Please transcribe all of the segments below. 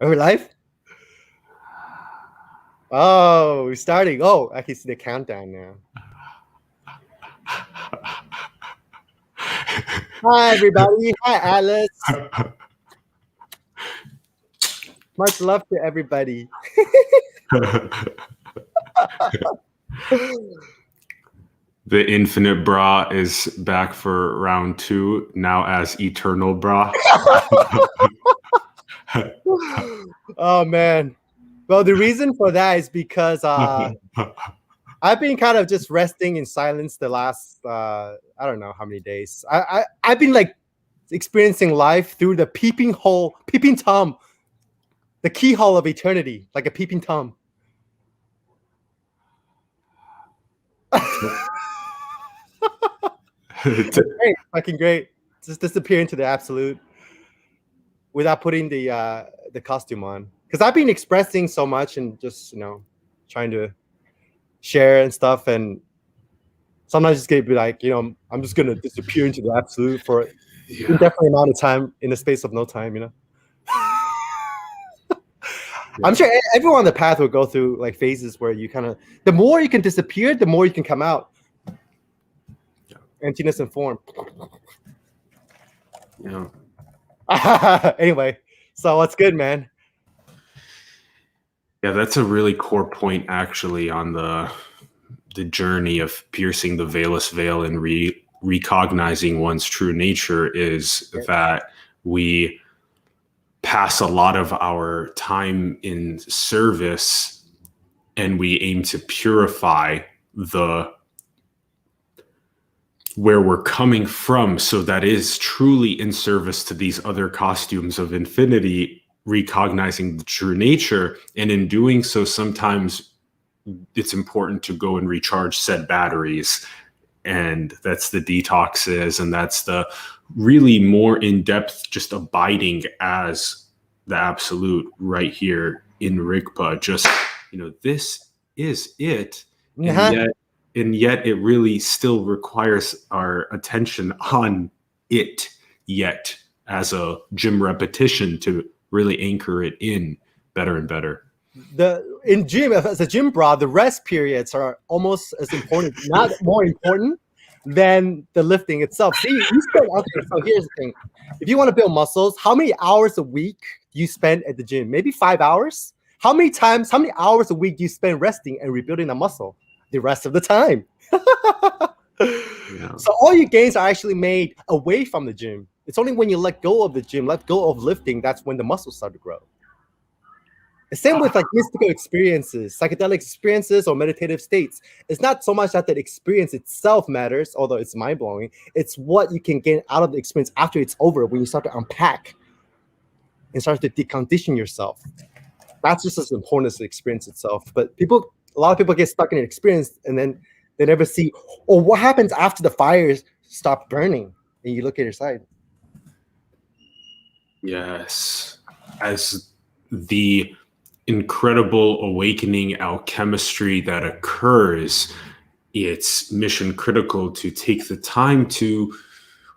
Are we live? Oh, we're starting. Oh, I can see the countdown now. Hi, everybody. Hi, Alice. Much love to everybody. The Infinite Brah is back for round 2, now as Eternal Brah. Oh, man. Well, the reason for that is because I've been kind of just resting in silence the last, I don't know how many days. I've been like experiencing life through the peeping Tom, the keyhole of eternity, like a peeping Tom. Great, fucking great. Just disappear into the absolute without putting the costume on. Because I've been expressing so much and just trying to share and stuff, and sometimes it's gonna be like I'm just gonna disappear into the absolute for an indefinite amount of time in the space of no time. I'm sure everyone on the path will go through like phases where you kind of, the more you can disappear, the more you can come out. Emptiness and form. Anyway, so what's good, man? Yeah, that's a really core point actually on the journey of piercing the veilless veil and recognizing one's true nature is that we pass a lot of our time in service and we aim to purify where we're coming from, so that is truly in service to these other costumes of infinity, recognizing the true nature. And in doing so, sometimes it's important to go and recharge said batteries, and that's the detoxes, and that's the really more in-depth just abiding as the absolute right here in Rigpa. Just this is it. And yet it really still requires our attention on it yet as a gym repetition to really anchor it in better and better. In gym, as a gym bra, the rest periods are almost as important, not more important than the lifting itself. See, so here's the thing. If you want to build muscles, how many hours a week do you spend at the gym? Maybe 5 hours? How many hours a week do you spend resting and rebuilding the muscle? The rest of the time. Yeah. So all your gains are actually made away from the gym. It's only when you let go of the gym, let go of lifting, that's when the muscles start to grow. The same with like mystical experiences, psychedelic experiences, or meditative states. It's not so much that the experience itself matters, although it's mind-blowing. It's what you can get out of the experience after it's over, when you start to unpack and start to decondition yourself. That's just as important as the experience itself. But a lot of people get stuck in an experience and then they never see, what happens after the fires stop burning and you look at your side. Yes. As the incredible awakening alchemistry that occurs, it's mission critical to take the time to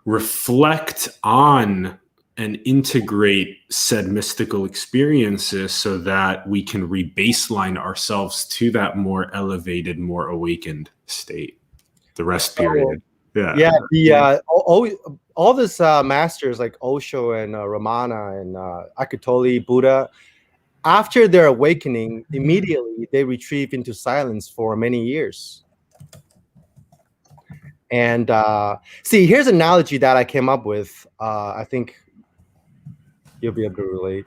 reflect on and integrate said mystical experiences so that we can rebaseline ourselves to that more elevated, more awakened state. The rest period. All this masters like Osho and Ramana and Akutoli, Buddha, after their awakening, immediately they retrieve into silence for many years. And see, here's an analogy that I came up with. I think you'll be able to relate.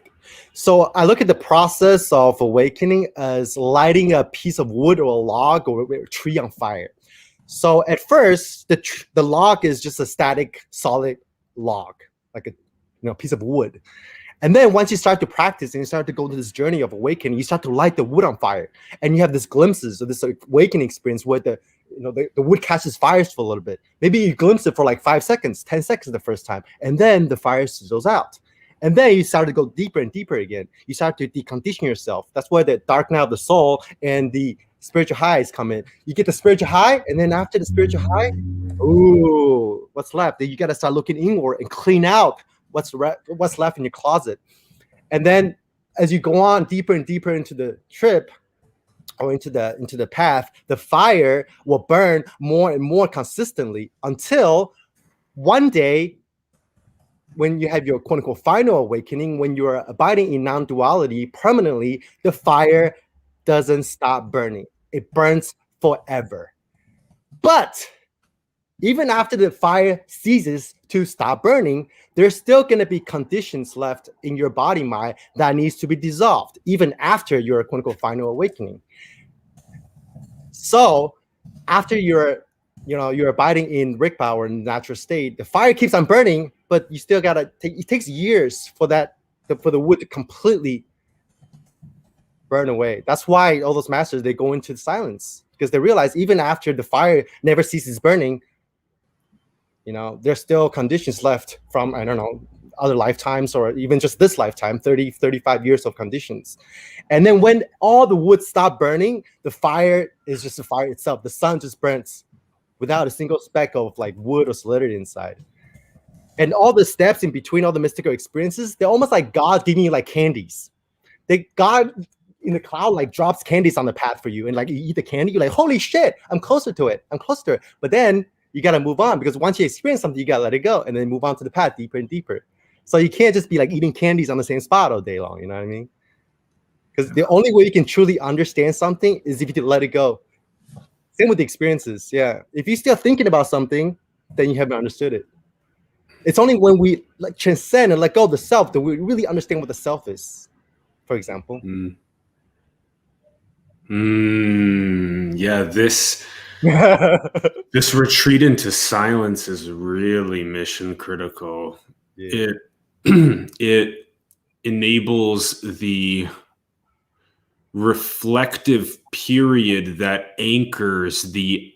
So I look at the process of awakening as lighting a piece of wood or a log or a tree on fire. So at first, the log is just a static, solid log, like a piece of wood. And then once you start to practice and you start to go to this journey of awakening, you start to light the wood on fire, and you have this glimpses of this awakening experience where the wood catches fires for a little bit. Maybe you glimpse it for like 5 seconds, 10 seconds the first time, and then the fire sizzles out. And then you start to go deeper and deeper again. You start to decondition yourself. That's where the dark night of the soul and the spiritual highs come in. You get the spiritual high, and then after the spiritual high, ooh, what's left? Then you got to start looking inward and clean out what's left in your closet. And then as you go on deeper and deeper into the trip or into the path, the fire will burn more and more consistently until one day, when you have your quote unquote final awakening, when you're abiding in non-duality permanently, the fire doesn't stop burning. It burns forever. But even after the fire ceases to stop burning, there's still going to be conditions left in your body mind that needs to be dissolved, even after your quote unquote final awakening. So after you're abiding in Rigpa or in natural state, the fire keeps on burning, but you still gotta it takes years for the wood to completely burn away. That's why all those masters, they go into silence, because they realize even after the fire never ceases burning, there's still conditions left from, I don't know, other lifetimes or even just this lifetime, 30, 35 years of conditions. And then when all the wood stop burning, the fire is just the fire itself. The sun just burns without a single speck of like wood or solidity inside. And all the steps in between, all the mystical experiences, they're almost like God giving you like candies. God in the cloud like drops candies on the path for you, and like you eat the candy, you're like, holy shit, I'm closer to it. But then you gotta move on, because once you experience something, you gotta let it go and then move on to the path deeper and deeper. So you can't just be like eating candies on the same spot all day long, you know what I mean? Because the only way you can truly understand something is if you let it go. Same with the experiences. Yeah. If you're still thinking about something, then you haven't understood it. It's only when we like transcend and let go of the self that we really understand what the self is, for example. Yeah, this retreat into silence is really mission critical. Yeah. It enables the reflective period that anchors the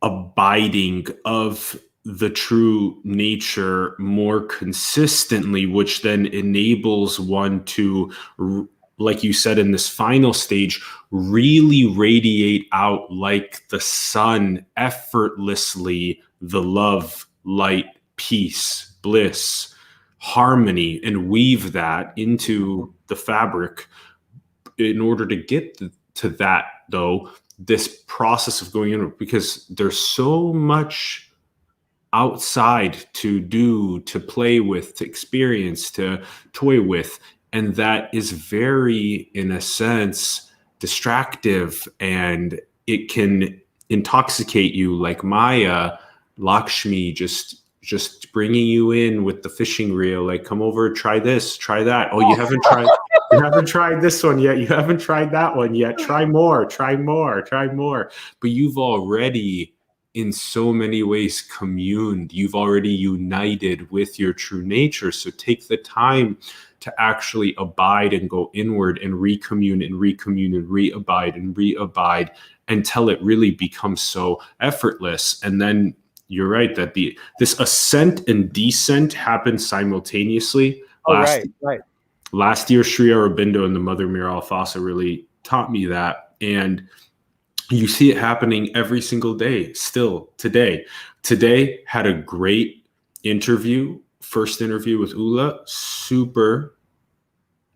abiding of the true nature more consistently, which then enables one to, like you said in this final stage, really radiate out like the sun effortlessly the love, light, peace, bliss, harmony, and weave that into the fabric. In order to get to that, though, this process of going in, because there's so much outside to do, to play with, to experience, to toy with, and that is very, in a sense, distractive, and it can intoxicate you, like Maya, Lakshmi, just bringing you in with the fishing reel, like, come over, try this, try that. Oh, you haven't tried this one yet. You haven't tried that one yet. Try more. But you've already, in so many ways, communed. You've already united with your true nature. So take the time to actually abide and go inward and recommune and re-abide and re-abide until it really becomes so effortless. And then you're right that this ascent and descent happen simultaneously. Right. Last year, Sri Aurobindo and the Mother Mira Alfasa really taught me that. And you see it happening every single day still today. Today had a great interview, first interview with Ula, super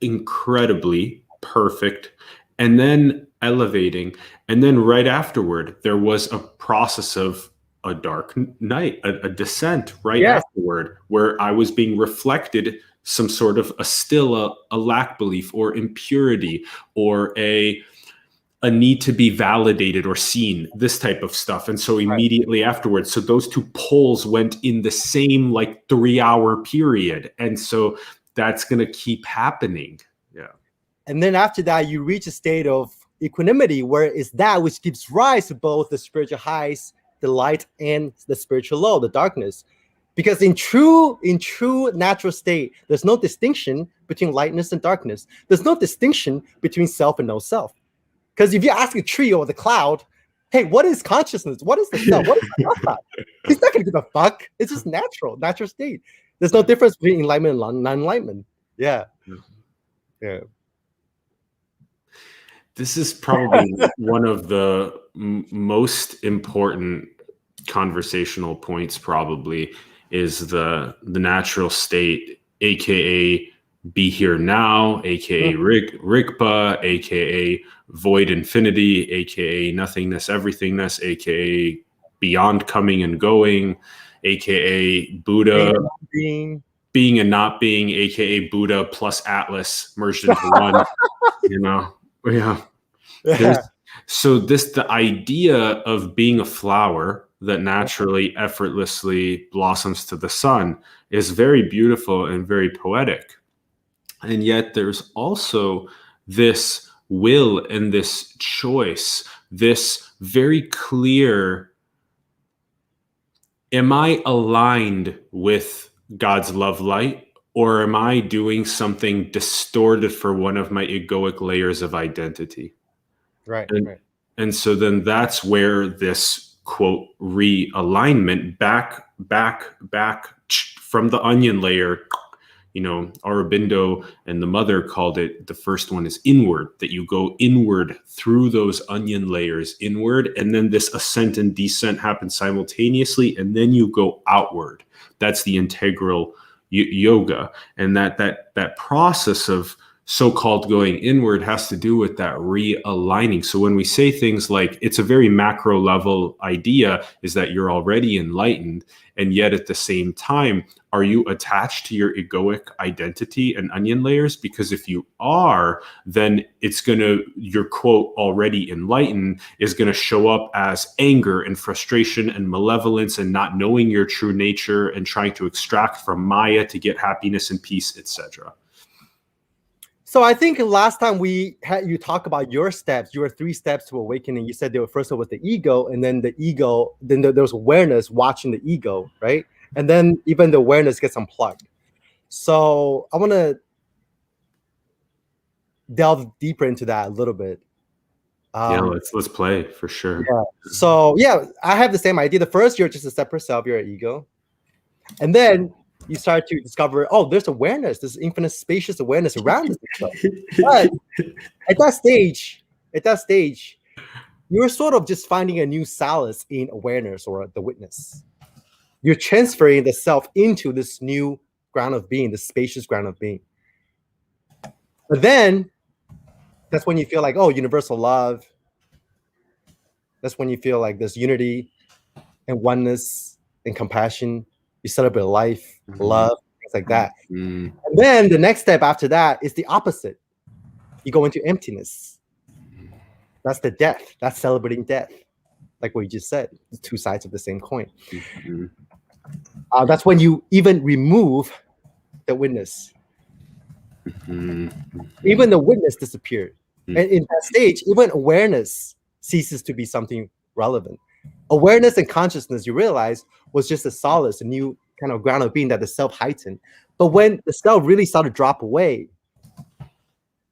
incredibly perfect, and then elevating. And then right afterward, there was a process of a dark night, a descent afterward, where I was being reflected some sort of a lack belief or impurity or a need to be validated or seen, this type of stuff. And so immediately afterwards, so those two poles went in the same like 3-hour period. And so that's going to keep happening. Yeah. And then after that, you reach a state of equanimity where it's that which gives rise to both the spiritual highs, the light, and the spiritual low, the darkness. Because in true natural state, there's no distinction between lightness and darkness. There's no distinction between self and no self. Because if you ask a tree or the cloud, hey, what is consciousness? What is the self? What is the outside? He's not going to give a fuck. It's just natural state. There's no difference between enlightenment and non-enlightenment. Yeah. This is probably one of the most important conversational points, probably, is the natural state, aka be here now, aka Rigpa, aka void infinity, aka nothingness, everythingness, aka beyond coming and going, aka Buddha, being and not being, aka Buddha plus Atlas merged into one. So the idea of being a flower that naturally, effortlessly blossoms to the sun is very beautiful and very poetic. And yet there's also this will and this choice, this very clear, am I aligned with God's love light, or am I doing something distorted for one of my egoic layers of identity? Right. And so then that's where this quote realignment back from the onion layer, Aurobindo and the mother called it, the first one is inward, that you go inward through those onion layers inward, and then this ascent and descent happens simultaneously, and then you go outward. That's the integral yoga. And that process of so-called going inward has to do with that realigning. So when we say things like, it's a very macro level idea, is that you're already enlightened, and yet at the same time, are you attached to your egoic identity and onion layers? Because if you are, then your quote already enlightened is going to show up as anger and frustration and malevolence and not knowing your true nature and trying to extract from Maya to get happiness and peace, etc. So I think last time you talk about your steps, your 3 steps to awakening. You said first was the ego, and then the ego, then there was awareness watching the ego, right? And then even the awareness gets unplugged. So I want to delve deeper into that a little bit. Let's play for sure. Yeah. So I have the same idea. The first, you're just a separate self, you're an ego, and then you start to discover, there's awareness, there's infinite spacious awareness around this stuff. But at that stage, you're sort of just finding a new solace in awareness or the witness. You're transferring the self into this new ground of being, this spacious ground of being. But then that's when you feel like, universal love. That's when you feel like there's unity and oneness and compassion. You celebrate life, love, things like that. And then the next step after that is the opposite. You go into emptiness. That's the death. That's celebrating death. Like what you just said, the 2 sides of the same coin. That's when you even remove the witness. Even the witness disappeared. And in that stage, even awareness ceases to be something relevant. Awareness and consciousness, you realize, was just a solace, a new kind of ground of being that the self heightened. But when the self really started to drop away,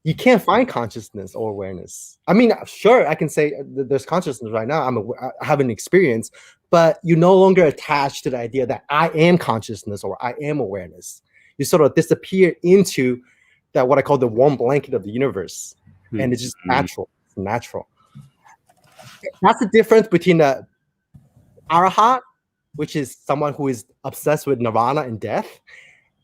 you can't find consciousness or awareness. I mean, sure, I can say there's consciousness right now. I have an experience, but you're no longer attached to the idea that I am consciousness or I am awareness. You sort of disappear into that, what I call the warm blanket of the universe. And it's just natural. It's natural. That's the difference between the Arahat, which is someone who is obsessed with nirvana and death,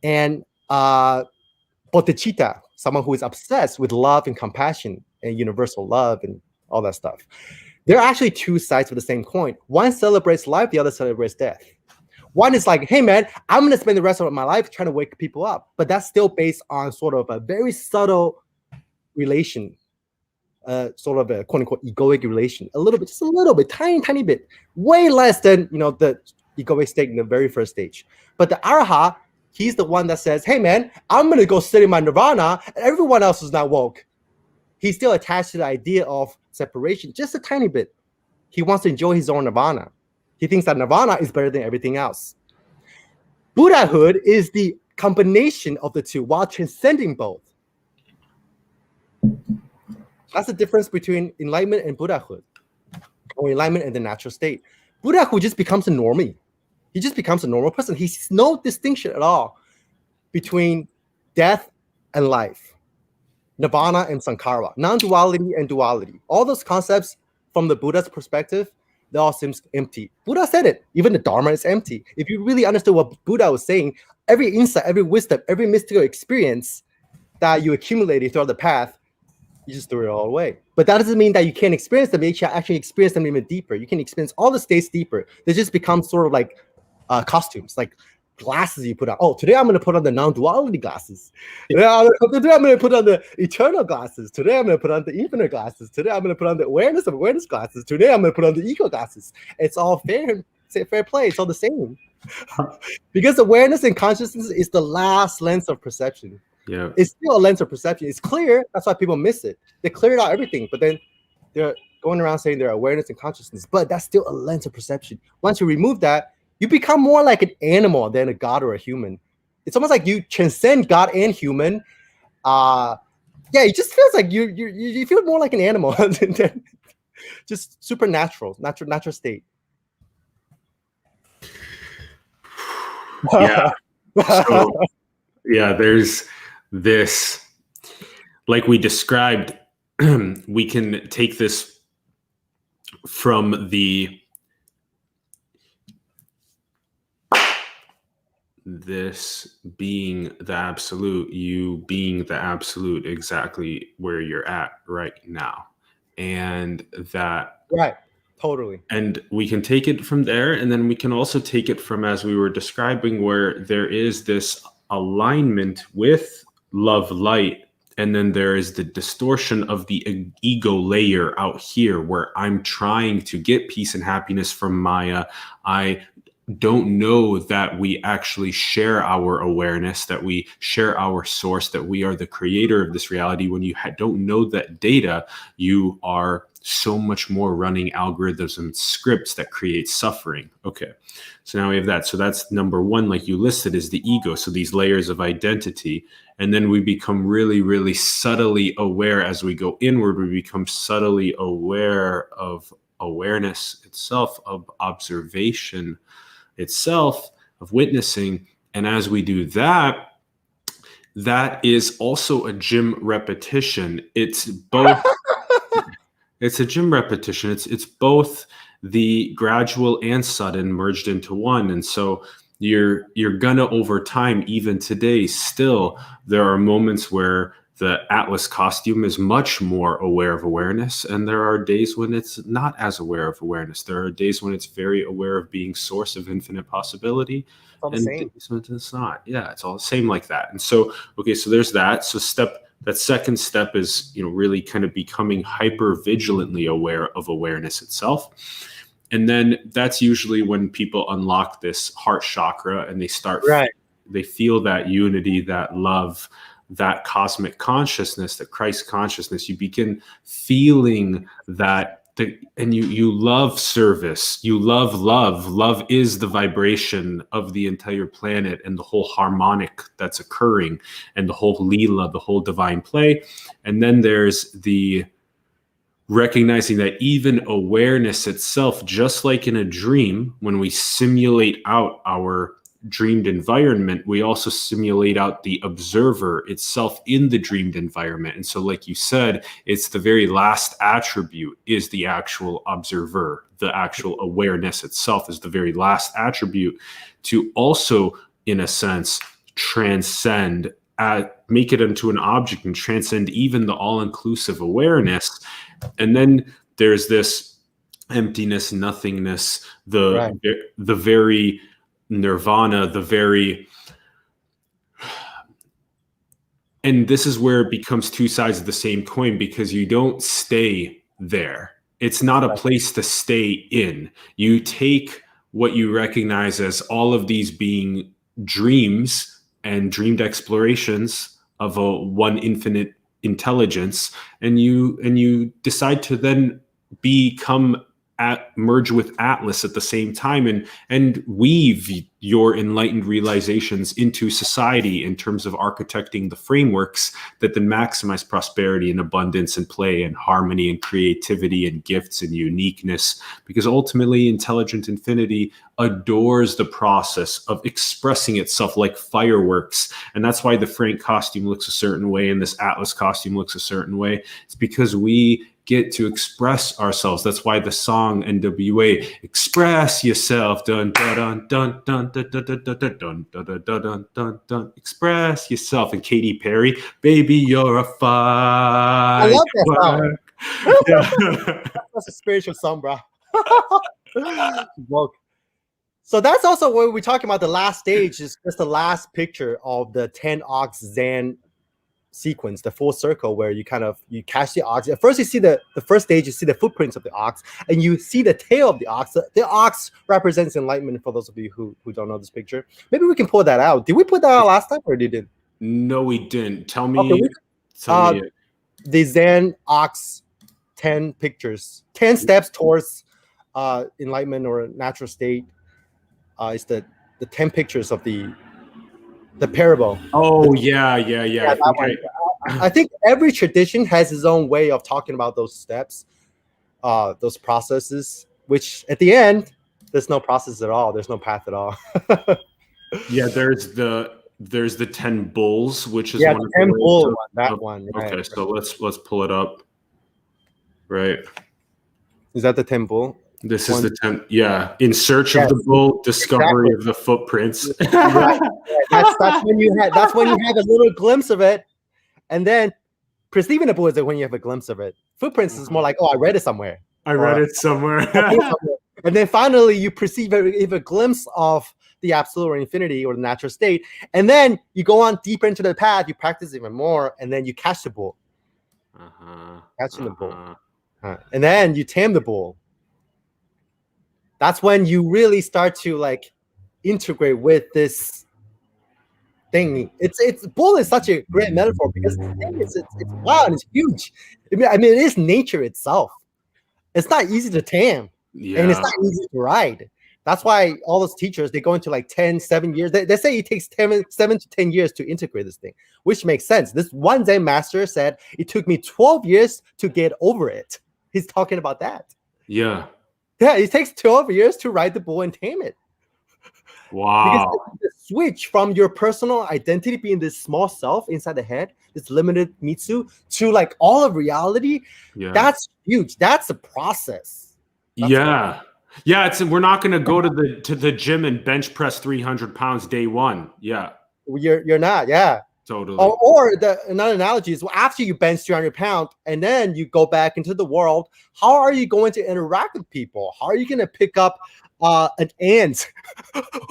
and Bodhicitta, someone who is obsessed with love and compassion and universal love and all that stuff. They're actually 2 sides of the same coin. One celebrates life, the other celebrates death. One is like, hey man, I'm going to spend the rest of my life trying to wake people up. But that's still based on sort of a very subtle relation, sort of a quote unquote egoic relation, just a little bit, tiny bit, way less than the egoic state in the very first stage. But the Arahat, he's the one that says, hey man, I'm gonna go sit in my nirvana, and everyone else is not woke. He's still attached to the idea of separation, just a tiny bit. He wants to enjoy his own nirvana. He thinks that nirvana is better than everything else. Buddhahood is the combination of the 2 while transcending both. That's the difference between enlightenment and Buddhahood, or enlightenment and the natural state. Buddhahood just becomes a normie. He just becomes a normal person. He sees no distinction at all between death and life, nirvana and sankhara, non-duality and duality. All those concepts from the Buddha's perspective, they all seem empty. Buddha said it. Even the Dharma is empty. If you really understood what Buddha was saying, every insight, every wisdom, every mystical experience that you accumulated throughout the path, you just threw it all away. But that doesn't mean that you can't experience them. You actually experience them even deeper. You can experience all the states deeper. They just become sort of like costumes, like glasses you put on. Oh, today I'm going to put on the non-duality glasses. Today I'm going to put on the eternal glasses. Today I'm going to put on the infinite glasses. Today I'm going to put on the awareness of awareness glasses. Today I'm going to put on the ego glasses. It's all fair play. It's all the same. Because awareness and consciousness is the last lens of perception. Yeah. It's still a lens of perception. It's clear. That's why people miss it. They cleared out everything, but then they're going around saying they're awareness and consciousness, but that's still a lens of perception. Once you remove that, you become more like an animal than a god or a human. It's almost like you transcend God and human. Yeah, it just feels like you feel more like an animal than just supernatural, natural state. Yeah. So, yeah, there's this, like we described, we can take this from this being the absolute, you being the absolute exactly where you're at right now. And that, right, totally. And we can take it from there, and then we can also take it from, as we were describing, where there is this alignment with love light, and then there is the distortion of the ego layer out here, where I'm trying to get peace and happiness from Maya. I don't know that we actually share our awareness, that we share our source, that we are the creator of this reality. When you don't know that data, you are so much more running algorithms and scripts that create suffering. Okay, so now we have that. So that's number one, like you listed, is the ego. So these layers of identity. And then we become really, really subtly aware as we go inward. We become subtly aware of awareness itself, of observation itself, of witnessing. And as we do that, that is also a gym repetition. It's both it's a gym repetition. It's both the gradual and sudden merged into one. And so you're gonna, over time, even today, still there are moments where the Atlas costume is much more aware of awareness, and there are days when it's not as aware of awareness. There are days when it's very aware of being source of infinite possibility, and days when it's not. Yeah, it's all the same like that. And so, okay, so there's that. So that second step is, really kind of becoming hyper vigilantly aware of awareness itself. And then that's usually when people unlock this heart chakra, and they start, they feel that unity, that love, that cosmic consciousness, that Christ consciousness. You begin feeling that, and you love service, you love love. Love is the vibration of the entire planet and the whole harmonic that's occurring, and the whole Leela, the whole divine play. And then there's the recognizing that even awareness itself, just like in a dream, when we simulate out our dreamed environment, we also simulate out the observer itself in the dreamed environment. And so, like you said, it's the very last attribute is the actual observer. The actual awareness itself is the very last attribute to also, in a sense, transcend, make it into an object and transcend even the all-inclusive awareness. And then there's this emptiness, nothingness, the very nirvana, and this is where it becomes two sides of the same coin, because you don't stay there. It's not a place to stay in. You take what you recognize as all of these being dreams and dreamed explorations of a one infinite intelligence, and you decide to then merge with Atlas at the same time, and weave your enlightened realizations into society in terms of architecting the frameworks that then maximize prosperity and abundance and play and harmony and creativity and gifts and uniqueness. Because ultimately, intelligent infinity adores the process of expressing itself like fireworks. And that's why the Frank costume looks a certain way and this Atlas costume looks a certain way. It's because we get to express ourselves. That's why the song NWA, express yourself, dun dun dun dun dun Express yourself. And Katy Perry, baby, you're a I love that song. Yeah. That's a spiritual song, bro. Woke. So that's also what we're talking about. The last stage is just the last picture of the 10 ox Zan sequence, the full circle, where you catch the ox. At first, you see the first stage, you see the footprints of the ox, and you see the tail of the ox. The ox represents enlightenment. For those of you who don't know this picture, maybe we can pull that out. Did we put that out last time, or did it? No, we didn't. Tell me. Okay, Tell me. The Zen ox 10 pictures, 10 steps towards enlightenment or natural state. Is the 10 pictures of the parable. Oh, yeah. I think every tradition has its own way of talking about those steps, those processes, which at the end, there's no process at all. There's no path at all. Yeah, there's the 10 bulls, which is one of the 10 bulls. That one. Okay, right. So let's pull it up. Right. Is that the 10 bull? This is the 10. Yeah. In search of the bull, discovery of the footprints. Right. That's when you have a little glimpse of it. And then perceiving the bull is when you have a glimpse of it. Footprints is more like, oh, I read it somewhere. I read it somewhere. And then finally you perceive a glimpse of the absolute or infinity or the natural state. And then you go on deeper into the path, you practice even more, and then you catch the bull. Catching the bull. And then you tame the bull. That's when you really start to like integrate with this thing. It's bull is such a great metaphor because the thing is it's wild, it's huge. I mean, it is nature itself. It's not easy to tame, and it's not easy to ride. That's why all those teachers, they go into like 7 years. They say it takes 7 to 10 years to integrate this thing, which makes sense. This one Zen master said it took me 12 years to get over it. He's talking about that. Yeah. Yeah, it takes 12 years to ride the bull and tame it. Wow. Because the switch from your personal identity being this small self inside the head, this limited mitsu, to like all of reality, that's huge. That's a process. Yeah, we're not going to go to the gym and bench press 300 pounds day one. Yeah. You're not, yeah. Totally. Or another analogy is after you bench 300 pounds and then you go back into the world, how are you going to interact with people? How are you going to pick up an ant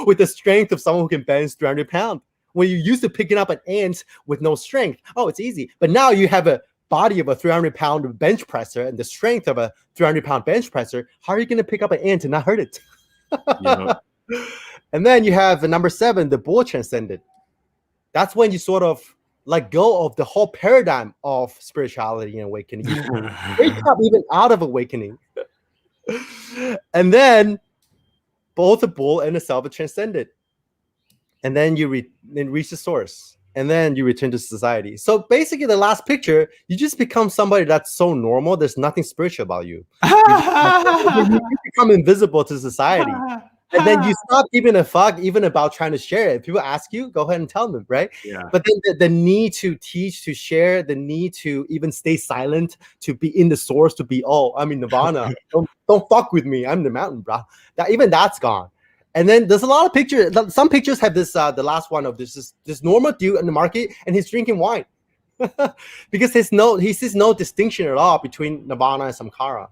with the strength of someone who can bench 300 pounds? When you used to picking up an ant with no strength, oh, it's easy. But now you have a body of a 300-pound bench presser and the strength of a 300-pound bench presser. How are you going to pick up an ant and not hurt it? Yeah. And then you have the number 7, the bull transcended. That's when you sort of let go of the whole paradigm of spirituality and awakening. You wake up even out of awakening. And then both the bull and the self are transcended. And then you reach the source. And then you return to society. So basically, the last picture, you just become somebody that's so normal. There's nothing spiritual about you. You become invisible to society. And then you stop giving a fuck even about trying to share it. If people ask you, go ahead and tell them, right? Yeah. But then the need to teach, to share, the need to even stay silent, to be in the source, to be, oh, I'm in Nirvana. don't fuck with me. I'm in the mountain, bro. That's gone. And then there's a lot of pictures. Some pictures have this, the last one of this normal dude in the market, and he's drinking wine. Because he sees no distinction at all between Nirvana and Samkhara.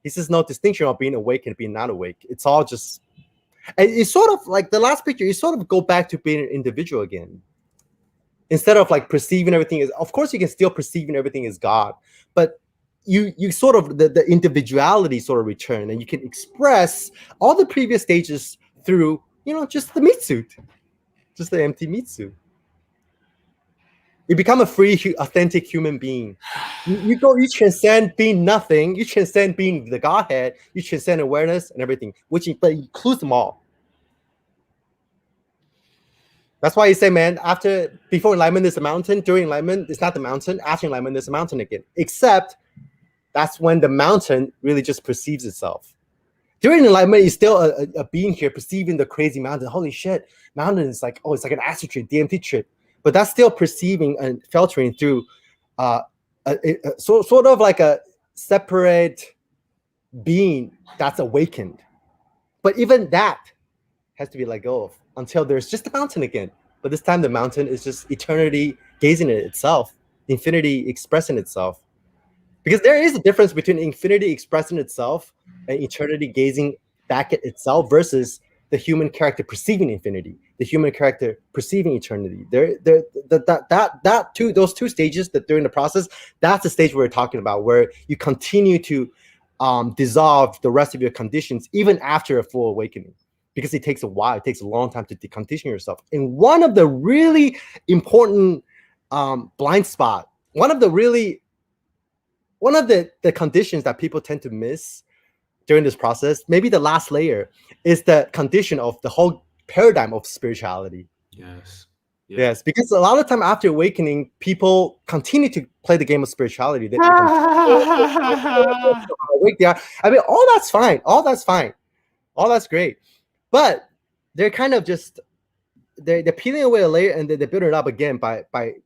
He sees no distinction of being awake and being not awake. It's all just... And it's sort of like the last picture, you sort of go back to being an individual again. Instead of like perceiving everything as, of course you can still perceiving everything as God, but you sort of, the individuality sort of return, and you can express all the previous stages through, just the meat suit, just the empty meat suit. You become a free, authentic human being. You transcend being nothing. You transcend being the Godhead. You transcend awareness and everything, which includes them all. That's why you say, man, before enlightenment, there's a mountain. During enlightenment, it's not the mountain. After enlightenment, there's a mountain again. Except that's when the mountain really just perceives itself. During enlightenment, you're still a being here perceiving the crazy mountain. Holy shit, mountain is like, it's like an acid trip, DMT trip. But that's still perceiving and filtering through sort of like a separate being that's awakened. But even that has to be let go of until there's just a mountain again. But this time the mountain is just eternity gazing at itself, infinity expressing itself. Because there is a difference between infinity expressing itself and eternity gazing back at itself versus the human character perceiving infinity, the human character perceiving eternity. Those two stages that during the process, that's the stage we're talking about, where you continue to dissolve the rest of your conditions even after a full awakening, because it takes a while. It takes a long time to decondition yourself. And one of the really important blind spot, one of the conditions that people tend to miss during this process, maybe the last layer, is the condition of the whole paradigm of spirituality. Yes. Yeah. Yes, because a lot of time after awakening, people continue to play the game of spirituality. They awake they are. I mean, all that's fine. All that's fine. All that's great. But they're kind of just they're peeling away a layer and they're building it up again by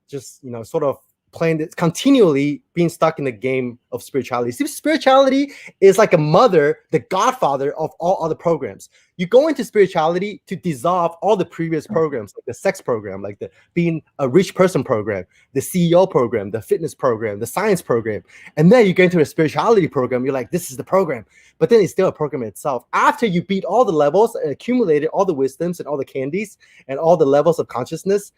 just sort of playing this, continually being stuck in the game of spirituality. See, spirituality is like a mother, the godfather of all other programs. You go into spirituality to dissolve all the previous programs, like the sex program, like the being a rich person program, the CEO program, the fitness program, the science program. And then you get into a spirituality program. You're like, this is the program. But then it's still a program itself. After you beat all the levels and accumulated all the wisdoms and all the candies and all the levels of consciousness,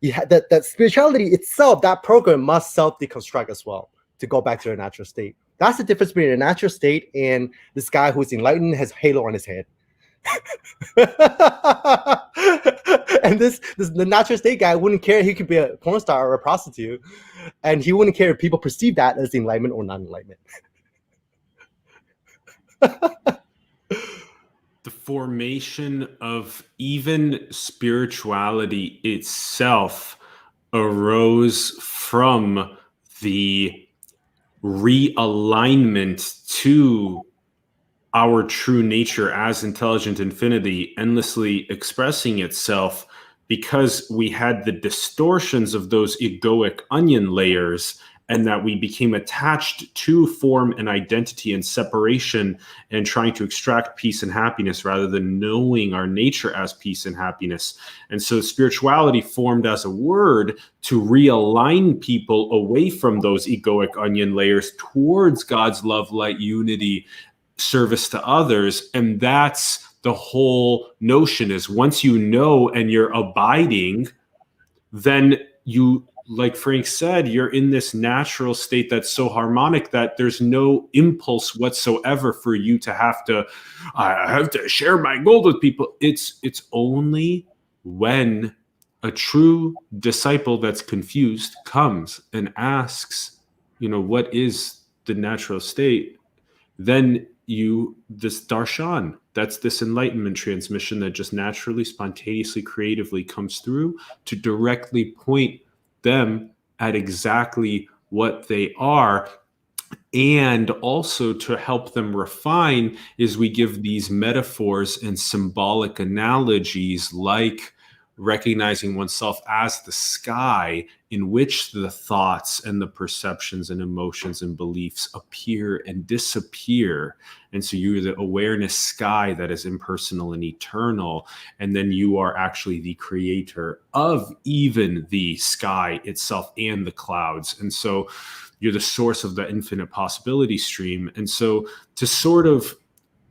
you had that spirituality itself, that program must self-deconstruct as well to go back to their natural state. That's the difference between a natural state and this guy who's enlightened, has halo on his head. And the natural state guy wouldn't care. He could be a porn star or a prostitute, and he wouldn't care if people perceive that as enlightenment or non-enlightenment. The formation of even spirituality itself arose from the realignment to our true nature as intelligent infinity, endlessly expressing itself, because we had the distortions of those egoic onion layers, and that we became attached to form and identity and separation and trying to extract peace and happiness rather than knowing our nature as peace and happiness. And so spirituality formed as a word to realign people away from those egoic onion layers towards God's love, light, unity, service to others. And that's the whole notion, is once you know and you're abiding, then you, like Frank said, you're in this natural state that's so harmonic that there's no impulse whatsoever for you to I have to share my gold with people. It's only when a true disciple that's confused comes and asks, what is the natural state? Then this darshan, that's this enlightenment transmission that just naturally, spontaneously, creatively comes through to directly point them at exactly what they are. And also to help them refine is we give these metaphors and symbolic analogies, like recognizing oneself as the sky in which the thoughts and the perceptions and emotions and beliefs appear and disappear. And so you're the awareness sky that is impersonal and eternal. And then you are actually the creator of even the sky itself and the clouds. And so you're the source of the infinite possibility stream. And so to sort of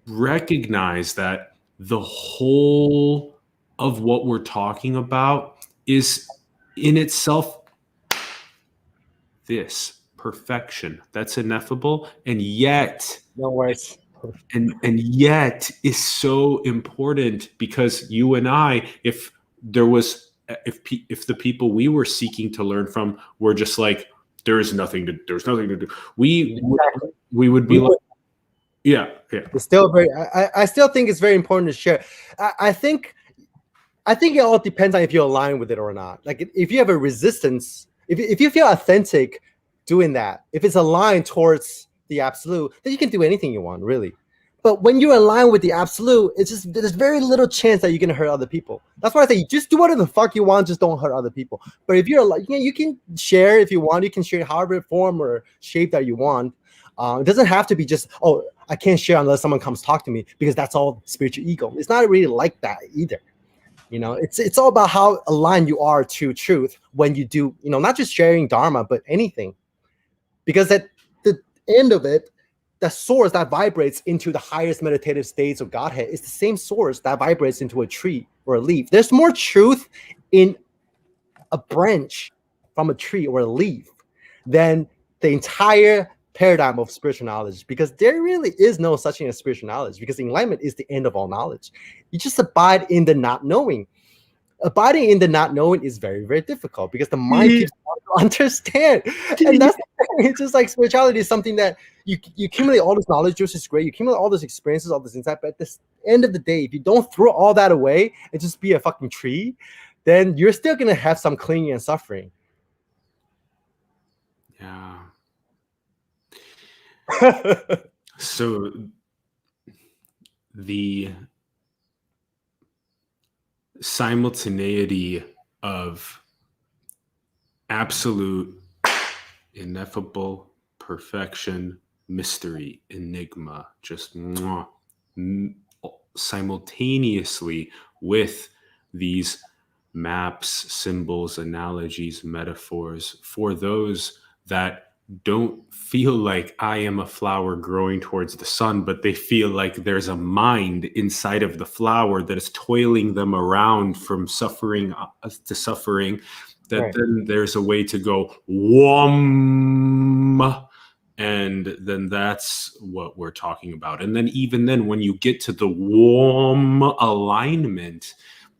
recognize that the whole of what we're talking about is in itself this perfection that's ineffable, and yet No worries. and yet is so important, because you and I, if the people we were seeking to learn from were just like, there's nothing to do, we would be like, yeah. It's still very. I still think it's very important to share. I think it all depends on if you align with it or not. Like if you have a resistance, if you feel authentic doing that, if it's aligned towards the absolute, then you can do anything you want, really. But when you align with the absolute, it's just there's very little chance that you're gonna hurt other people. That's why I say just do whatever the fuck you want, just don't hurt other people. But if you're like, you can share if you want, you can share however form or shape that you want. It doesn't have to be just, oh, I can't share unless someone comes talk to me because that's all spiritual ego. It's not really like that either. You know, it's all about how aligned you are to truth when you do, you know, not just sharing Dharma, but anything. Because at the end of it, the source that vibrates into the highest meditative states of Godhead is the same source that vibrates into a tree or a leaf. There's more truth in a branch from a tree or a leaf than the entire paradigm of spiritual knowledge, because there really is no such thing as spiritual knowledge, because enlightenment is the end of all knowledge. You just abide in the not knowing. Abiding in the not knowing is very, very difficult because the mind keeps trying to understand. And that's it's just like spirituality is something that you accumulate all this knowledge, which is great. You accumulate all those experiences, all this insight, but at the end of the day, if you don't throw all that away and just be a fucking tree, then you're still gonna have some clinging and suffering. Yeah. So the simultaneity of absolute, ineffable perfection, mystery, enigma, just simultaneously with these maps, symbols, analogies, metaphors for those that don't feel like I am a flower growing towards the sun, but they feel like there's a mind inside of the flower that is toiling them around from suffering to suffering, that right. Then there's a way to go whom, and then that's what we're talking about. And then even then, when you get to the whom alignment,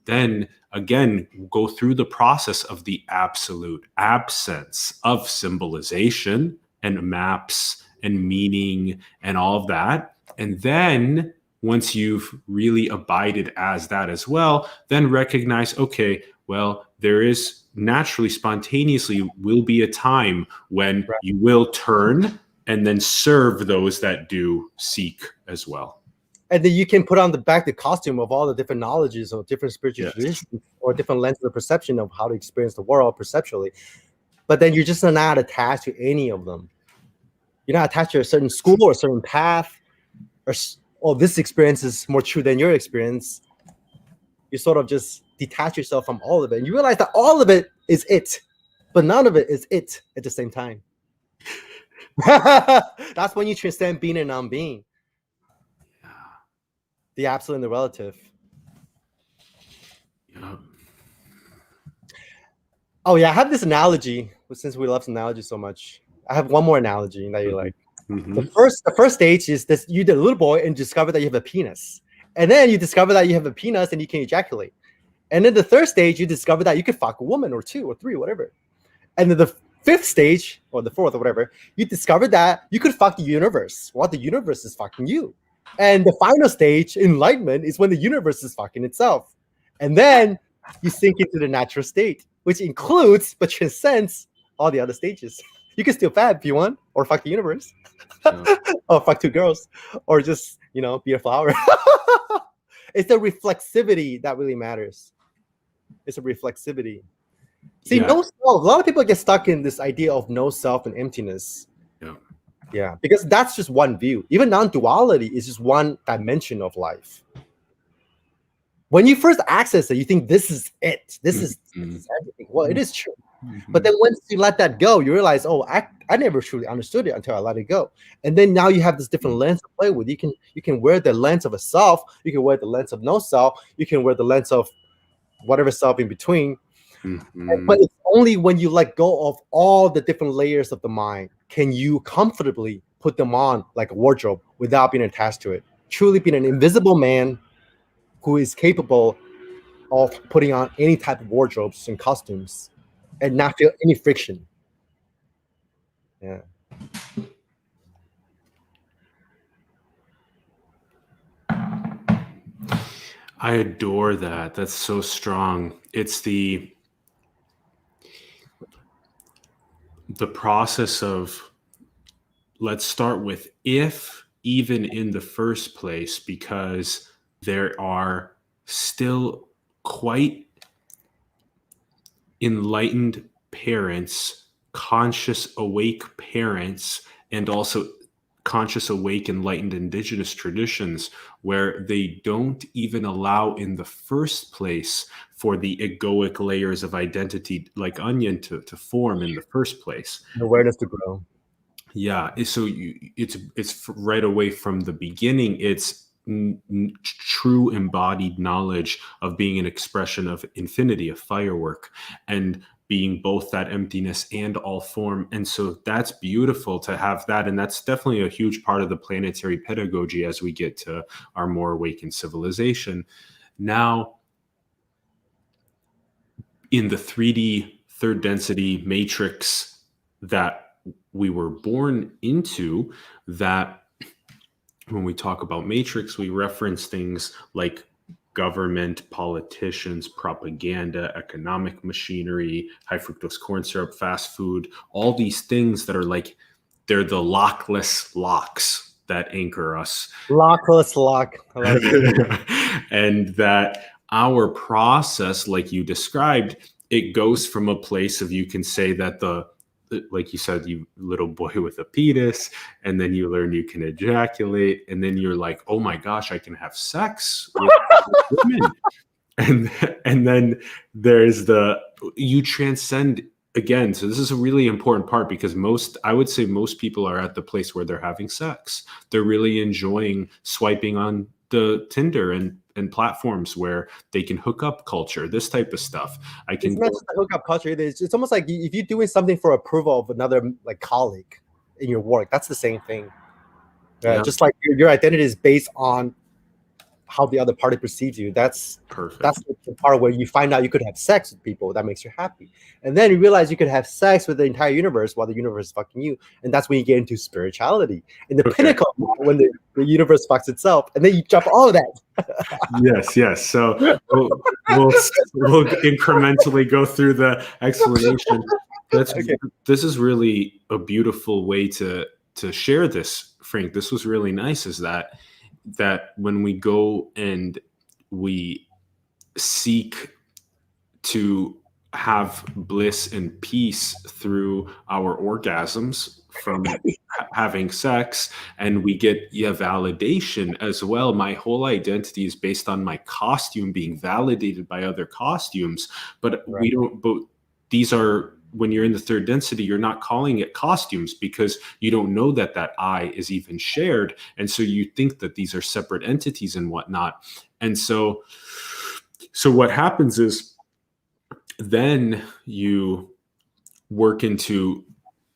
then again, go through the process of the absolute absence of symbolization and maps and meaning and all of that. And then once you've really abided as that as well, then recognize, okay, well, there is naturally, spontaneously will be a time when right. You will turn and then serve those that do seek as well. And then you can put on the costume of all the different knowledges or different spiritual traditions or different lenses of perception of how to experience the world perceptually. But then you're just not attached to any of them. You're not attached to a certain school or a certain path, or this experience is more true than your experience. You sort of just detach yourself from all of it. And you realize that all of it is it, but none of it is it at the same time. That's when you transcend being and non-being. The absolute and the relative. Yeah. Oh yeah, I have this analogy. Since we love analogies so much, I have one more analogy that you like. Mm-hmm. The first stage is this: you're the little boy and discover that you have a penis, and then you discover that you have a penis and you can ejaculate, and then the third stage you discover that you could fuck a woman or two or three or whatever, and then the fifth stage or the fourth or whatever, you discover that you could fuck the universe while the universe is fucking you. And the final stage, enlightenment, is when the universe is fucking itself. And then you sink into the natural state, which includes but transcends all the other stages. You can still fab if you want, or fuck the universe, or fuck two girls, or just, you know, be a flower. It's the reflexivity that really matters. It's a reflexivity. See, no self. A lot of people get stuck in this idea of no self and emptiness. Yeah, because that's just one view. Even non-duality is just one dimension of life. When you first access it, you think this is it. This is everything. Well, it is true. But then once you let that go, you realize, oh, I never truly understood it until I let it go. And then now you have this different lens to play with. You can wear the lens of a self. You can wear the lens of no self. You can wear the lens of whatever self in between. But it's only when you let go of all the different layers of the mind can you comfortably put them on like a wardrobe without being attached to it. Truly being an invisible man who is capable of putting on any type of wardrobes and costumes and not feel any friction. Yeah. I adore that. That's so strong. It's the process of, let's start with if, even in the first place, because there are still quite enlightened parents, conscious, awake parents, and also conscious, awake, enlightened indigenous traditions where they don't even allow in the first place for the egoic layers of identity like onion to form in the first place. The awareness to grow. Yeah, so it's right away from the beginning. It's true embodied knowledge of being an expression of infinity, a firework, and being both that emptiness and all form. And so that's beautiful to have that. And that's definitely a huge part of the planetary pedagogy as we get to our more awakened civilization. Now, in the 3D third density matrix that we were born into, that when we talk about matrix, we reference things like government, politicians, propaganda, economic machinery, high fructose corn syrup, fast food, all these things that are like, they're the lockless locks that anchor us. Lockless lock. I love it. And that our process, like you described, it goes from a place of, you can say that like you said, you little boy with a penis, and then you learn you can ejaculate, and then you're like, oh my gosh, I can have sex with women. And then there's you transcend again. So this is a really important part, because I would say most people are at the place where they're having sex. They're really enjoying swiping on the Tinder and platforms where they can hook up culture, this type of stuff. It's not just the hookup culture. It's almost like if you're doing something for approval of another like colleague in your work, that's the same thing. Yeah. Just like your identity is based on how the other party perceives you. That's perfect. That's the part where you find out you could have sex with people that makes you happy, and then you realize you could have sex with the entire universe while the universe is fucking you, and that's when you get into spirituality and the pinnacle when the universe fucks itself, and then you jump all of that. Yes. So we'll incrementally go through the explanation. This is really a beautiful way to share this, Frank. This was really nice. Is that when we go and we seek to have bliss and peace through our orgasms from having sex, and we get validation as well. My whole identity is based on my costume being validated by other costumes, but we don't. But these are, when you're in the third density, you're not calling it costumes because you don't know that I is even shared. And so you think that these are separate entities and whatnot. And so what happens is then you work into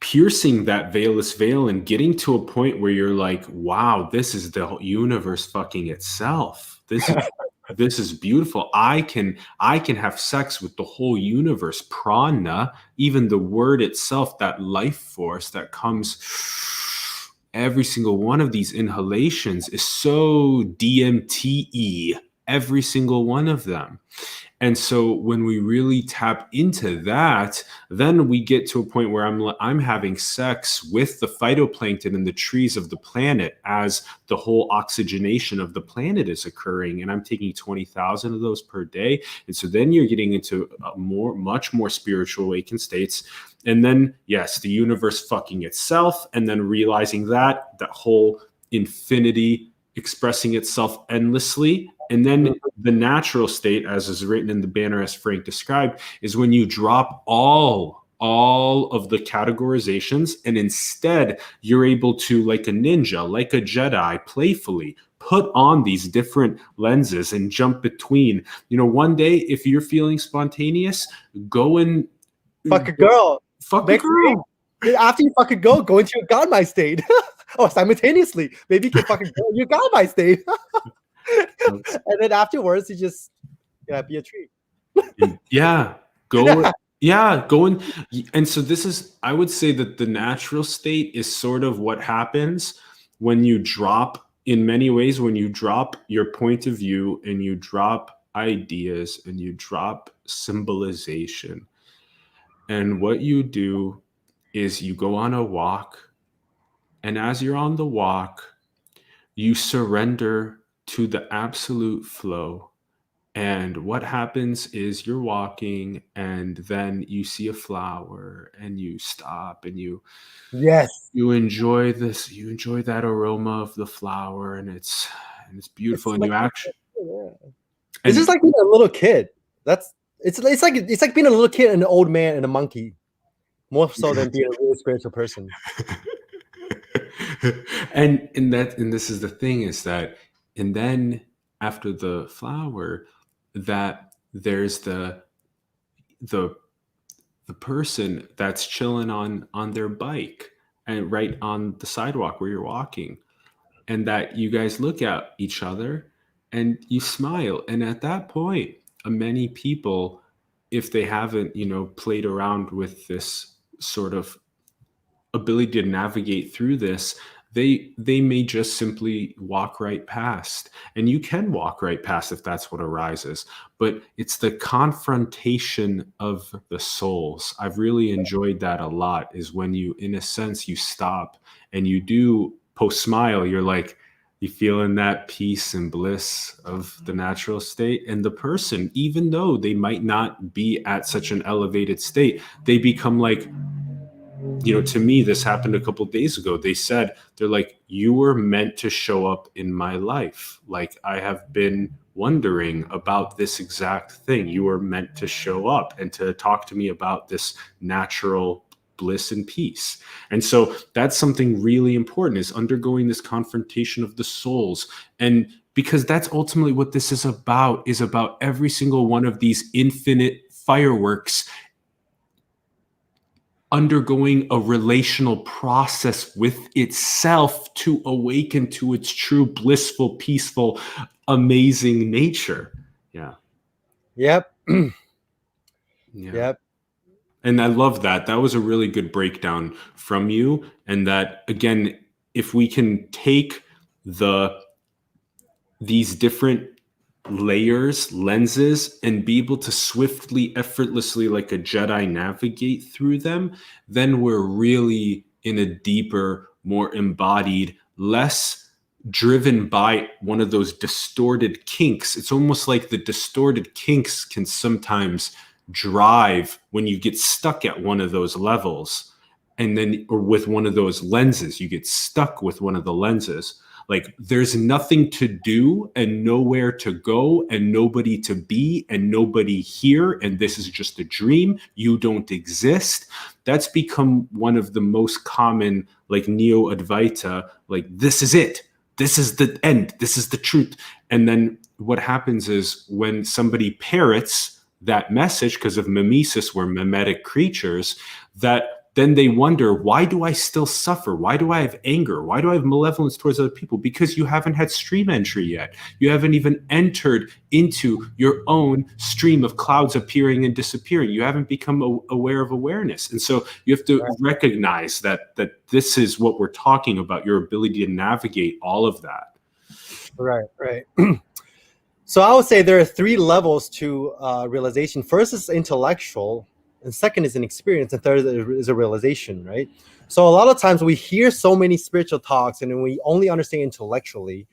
piercing that veilless veil and getting to a point where you're like, wow, this is the universe fucking itself. This is beautiful. I can have sex with the whole universe. Prana, even the word itself, that life force that comes, every single one of these inhalations is so DMT-y, every single one of them. And so when we really tap into that, then we get to a point where I'm having sex with the phytoplankton and the trees of the planet as the whole oxygenation of the planet is occurring. And I'm taking 20,000 of those per day. And so then you're getting into much more spiritual awakened states. And then, yes, the universe fucking itself, and then realizing that whole infinity expressing itself endlessly. And then the natural state, as is written in the banner, as Frank described, is when you drop all of the categorizations, and instead you're able to, like a ninja, like a Jedi, playfully put on these different lenses and jump between. One day, if you're feeling spontaneous, go and fuck a girl. Fuck a girl. After you fucking go into your God mind state. Or simultaneously, maybe you can fucking go in your God mind state. And then afterwards, you just be a tree. Go and so this is, I would say that the natural state is sort of what happens when you drop, in many ways, when you drop your point of view and you drop ideas and you drop symbolization. And what you do is you go on a walk, and as you're on the walk, you surrender to the absolute flow, And what happens is you're walking and then you see a flower and you stop and Yes. you enjoy you enjoy that aroma of the flower, and it's beautiful, It's and like you actually yeah. It's just and like being a little kid. That's it's like being a little kid and an old man and a monkey, more so than being a really spiritual person. and this is the thing is that, and then after the flower, that there's the the person that's chilling on their bike and right on the sidewalk where you're walking, and that you guys look at each other and you smile, and at that point, many people, if they haven't played around with this sort of ability to navigate through this, they may just simply walk right past, and you can walk right past if that's what arises. But it's the confrontation of the souls. I've really enjoyed that a lot, is when you, in a sense, you stop and you do post smile, you're like, you feeling that peace and bliss of the natural state, and the person, even though they might not be at such an elevated state, they become like, to me, this happened a couple of days ago. They said, they're like, you were meant to show up in my life. Like, I have been wondering about this exact thing. You were meant to show up and to talk to me about this natural bliss and peace. And so that's something really important, is undergoing this confrontation of the souls. And because that's ultimately what this is about every single one of these infinite fireworks undergoing a relational process with itself to awaken to its true blissful, peaceful, amazing nature. Yeah. Yep. Yeah. Yep. And I love that. That was a really good breakdown from you. And that, again, if we can take these different layers, lenses, and be able to swiftly, effortlessly, like a Jedi, navigate through them, then we're really in a deeper, more embodied, less driven by one of those distorted kinks. It's almost like the distorted kinks can sometimes drive when you get stuck at one of those levels, and then, or with one of those lenses, you get stuck with one of the lenses. Like, there's nothing to do and nowhere to go and nobody to be and nobody here, and this is just a dream. You don't exist. That's become one of the most common, like, Neo Advaita, like, this is it. This is the end. This is the truth. And then what happens is, when somebody parrots that message, because of mimesis, we're mimetic creatures, that then they wonder, why do I still suffer? Why do I have anger? Why do I have malevolence towards other people? Because you haven't had stream entry yet. You haven't even entered into your own stream of clouds appearing and disappearing. You haven't become aware of awareness. And so you have to recognize that this is what we're talking about, your ability to navigate all of that. Right. So I would say there are three levels to realization. First is intellectual, and second is an experience, and third is a realization, right? So a lot of times we hear so many spiritual talks, and we only understand intellectually,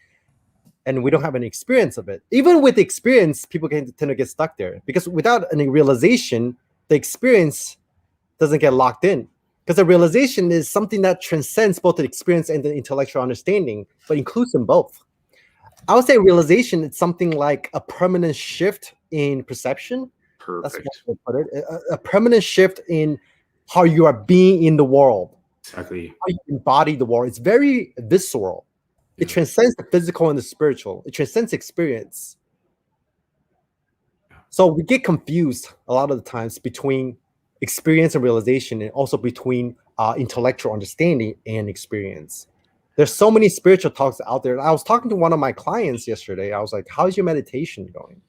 and we don't have any experience of it. Even with experience, people can tend to get stuck there, because without any realization, the experience doesn't get locked in. Because the realization is something that transcends both the experience and the intellectual understanding, but includes them both. I would say realization is something like a permanent shift in perception. Perfect. That's one way to put it. A permanent shift in how you are being in the world. Exactly. How you embody the world. It's very visceral. Yeah. It transcends the physical and the spiritual. It transcends experience. So we get confused a lot of the times between experience and realization, and also between intellectual understanding and experience. There's so many spiritual talks out there. I was talking to one of my clients yesterday. I was like, how's your meditation going?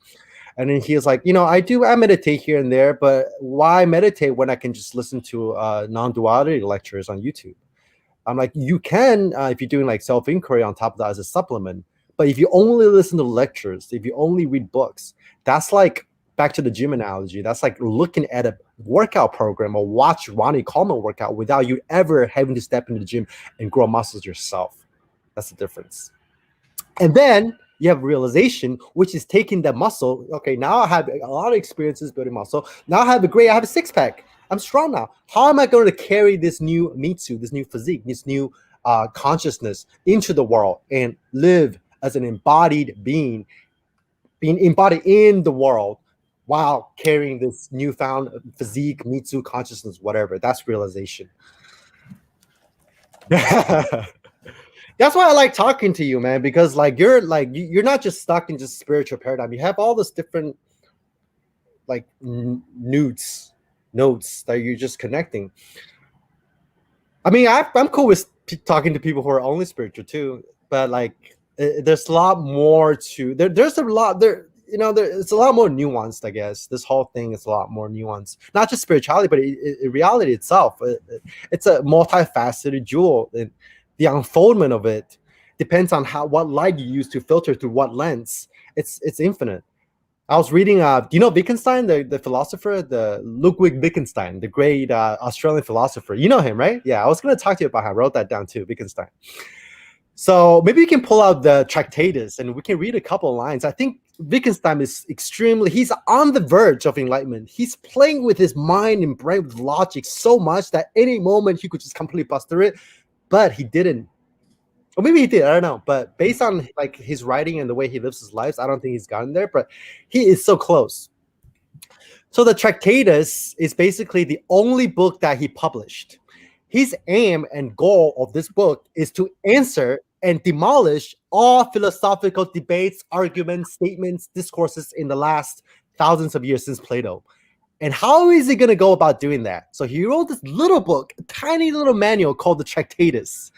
And then he was like, I meditate here and there, but why meditate when I can just listen to non-duality lectures on YouTube? I'm like, you can, if you're doing like self-inquiry on top of that as a supplement. But if you only listen to lectures, if you only read books, that's like, back to the gym analogy, that's like looking at a workout program or watch Ronnie Coleman workout without you ever having to step into the gym and grow muscles yourself. That's the difference. And then You have realization, which is taking the muscle. Okay, now I have a lot of experiences building muscle. Now I have a six pack. I'm strong now. How am I going to carry this new mitsu, this new physique, this new consciousness into the world and live as an embodied being embodied in the world while carrying this newfound physique, mitsu, consciousness, whatever. That's realization. That's why I like talking to you, man, because like you're not just stuck in just spiritual paradigm. You have all this different like notes that you're just connecting. I mean, I'm cool with talking to people who are only spiritual too, but like there's a lot more to there's a lot there. You know, it's a lot more nuanced, I guess. This whole thing is a lot more nuanced. Not just spirituality, but reality itself. It's a multifaceted jewel. And the unfoldment of it depends on what light you use to filter through what lens. It's infinite. I was reading, do you know Wittgenstein, the philosopher, the Ludwig Wittgenstein, the great Australian philosopher? You know him, right? Yeah, I was going to talk to you about him. I wrote that down too, Wittgenstein. So maybe you can pull out the Tractatus and we can read a couple of lines. I think Wittgenstein is he's on the verge of enlightenment. He's playing with his mind and brain with logic so much that any moment he could just completely bust through it, but he didn't. Or maybe he did, I don't know. But based on like his writing and the way he lives his life, I don't think he's gotten there, but he is so close. So the Tractatus is basically the only book that he published. His aim and goal of this book is to answer and demolish all philosophical debates, arguments, statements, discourses in the last thousands of years since Plato. And how is he going to go about doing that? So he wrote this little book, a tiny little manual called the Tractatus.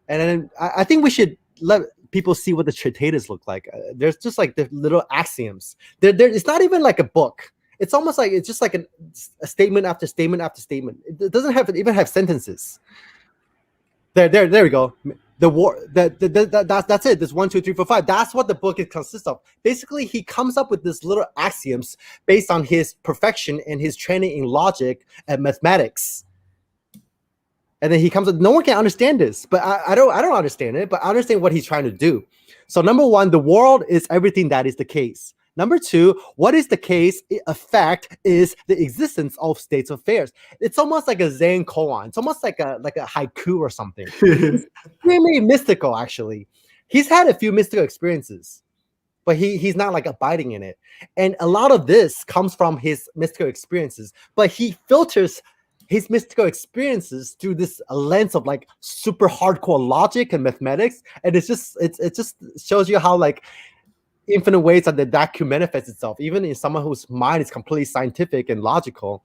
And then I think we should let people see what the Tractatus look like. There's just like the little axioms. It's not even like a book. It's almost like it's just like a statement after statement after statement. It doesn't even have sentences. There we go. That's it. There's 1, 2, 3, 4, 5. That's what the book consists of. Basically, he comes up with this little axioms based on his perfection and his training in logic and mathematics. And then he comes up, no one can understand this, but I don't understand it, but I understand what he's trying to do. So number one, the world is everything that is the case. Number two, what is the case? A fact is the existence of states of affairs. It's almost like a Zen koan. It's almost like a haiku or something. It's extremely mystical, actually. He's had a few mystical experiences, but he's not like abiding in it. And a lot of this comes from his mystical experiences, but he filters his mystical experiences through this lens of like super hardcore logic and mathematics. And it just shows you how like infinite ways that could manifest itself. Even in someone whose mind is completely scientific and logical,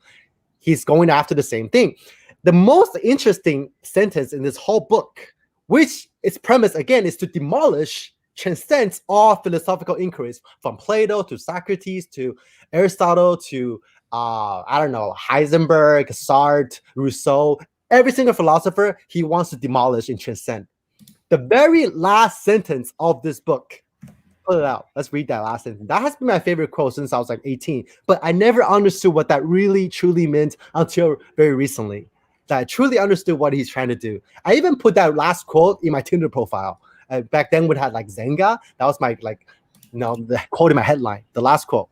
he's going after the same thing. The most interesting sentence in this whole book, which its premise again is to demolish, transcends all philosophical inquiries from Plato to Socrates to Aristotle to I don't know, Heisenberg, Sartre, Rousseau, every single philosopher he wants to demolish and transcend. The very last sentence of this book, pull it out. Let's read that last sentence. That has been my favorite quote since I was like 18, but I never understood what that really truly meant until very recently. That I truly understood what he's trying to do. I even put that last quote in my Tinder profile. Back then, we had like Zenga. That was my the quote in my headline. The last quote.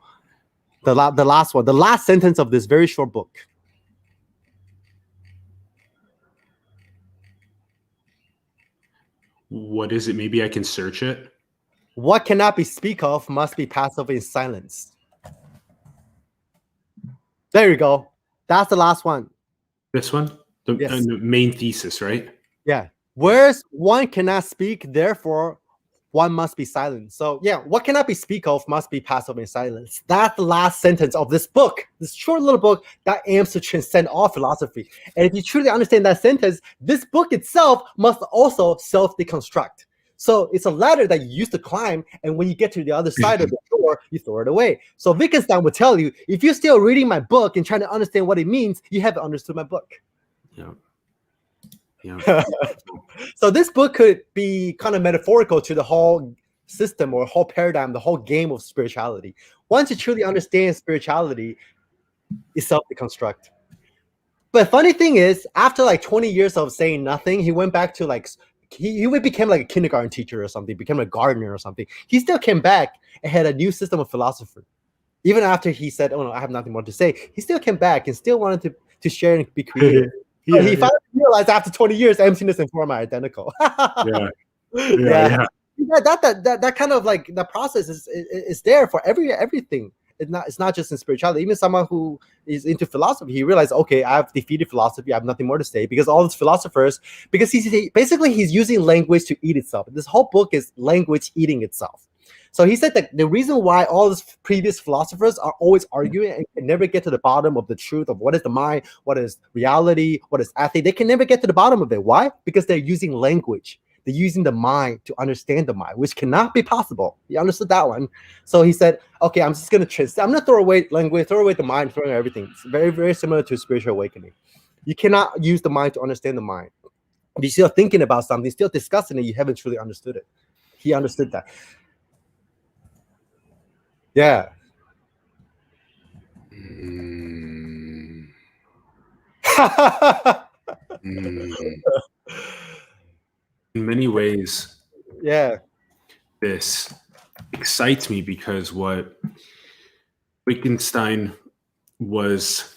The last one, the last sentence of this very short book. What is it? Maybe I can search it. What cannot be speak of must be passed over in silence. There you go. That's the last one. This one? The main thesis, right? Yeah. Whereas one cannot speak, therefore one must be silent. So yeah, what cannot be speak of must be passed over in silence. That's the last sentence of this book, this short little book that aims to transcend all philosophy. And if you truly understand that sentence, this book itself must also self-deconstruct. So it's a ladder that you used to climb, and when you get to the other side of the door, you throw it away. So Wittgenstein would tell you, if you're still reading my book and trying to understand what it means, you haven't understood my book. Yeah. Yeah. So this book could be kind of metaphorical to the whole system or whole paradigm, the whole game of spirituality. Once you truly understand spirituality, it's self-deconstruct. But funny thing is, after like 20 years of saying nothing, he went back to like he became like a kindergarten teacher or something, became a gardener or something. He still came back and had a new system of philosophy. Even after he said, "Oh no, I have nothing more to say," he still came back and still wanted to share and be creative. Yeah, he finally realized after 20 years, emptiness and form are identical. yeah. That kind of like the process is there for everything. It's not just in spirituality. Even someone who is into philosophy, he realized, okay, I've defeated philosophy. I have nothing more to say because all these philosophers, because he's using language to eat itself. This whole book is language eating itself. So he said that the reason why all these previous philosophers are always arguing and can never get to the bottom of the truth of what is the mind, what is reality, what is ethics, they can never get to the bottom of it. Why? Because they're using language. They're using the mind to understand the mind, which cannot be possible. He understood that one. So he said, okay, I'm just going to throw away language, throw away the mind, throw away everything. It's very, very similar to spiritual awakening. You cannot use the mind to understand the mind. If you're still thinking about something, still discussing it, you haven't truly understood it. He understood that. Yeah. Mm. In many ways, yeah, this excites me because what Wittgenstein was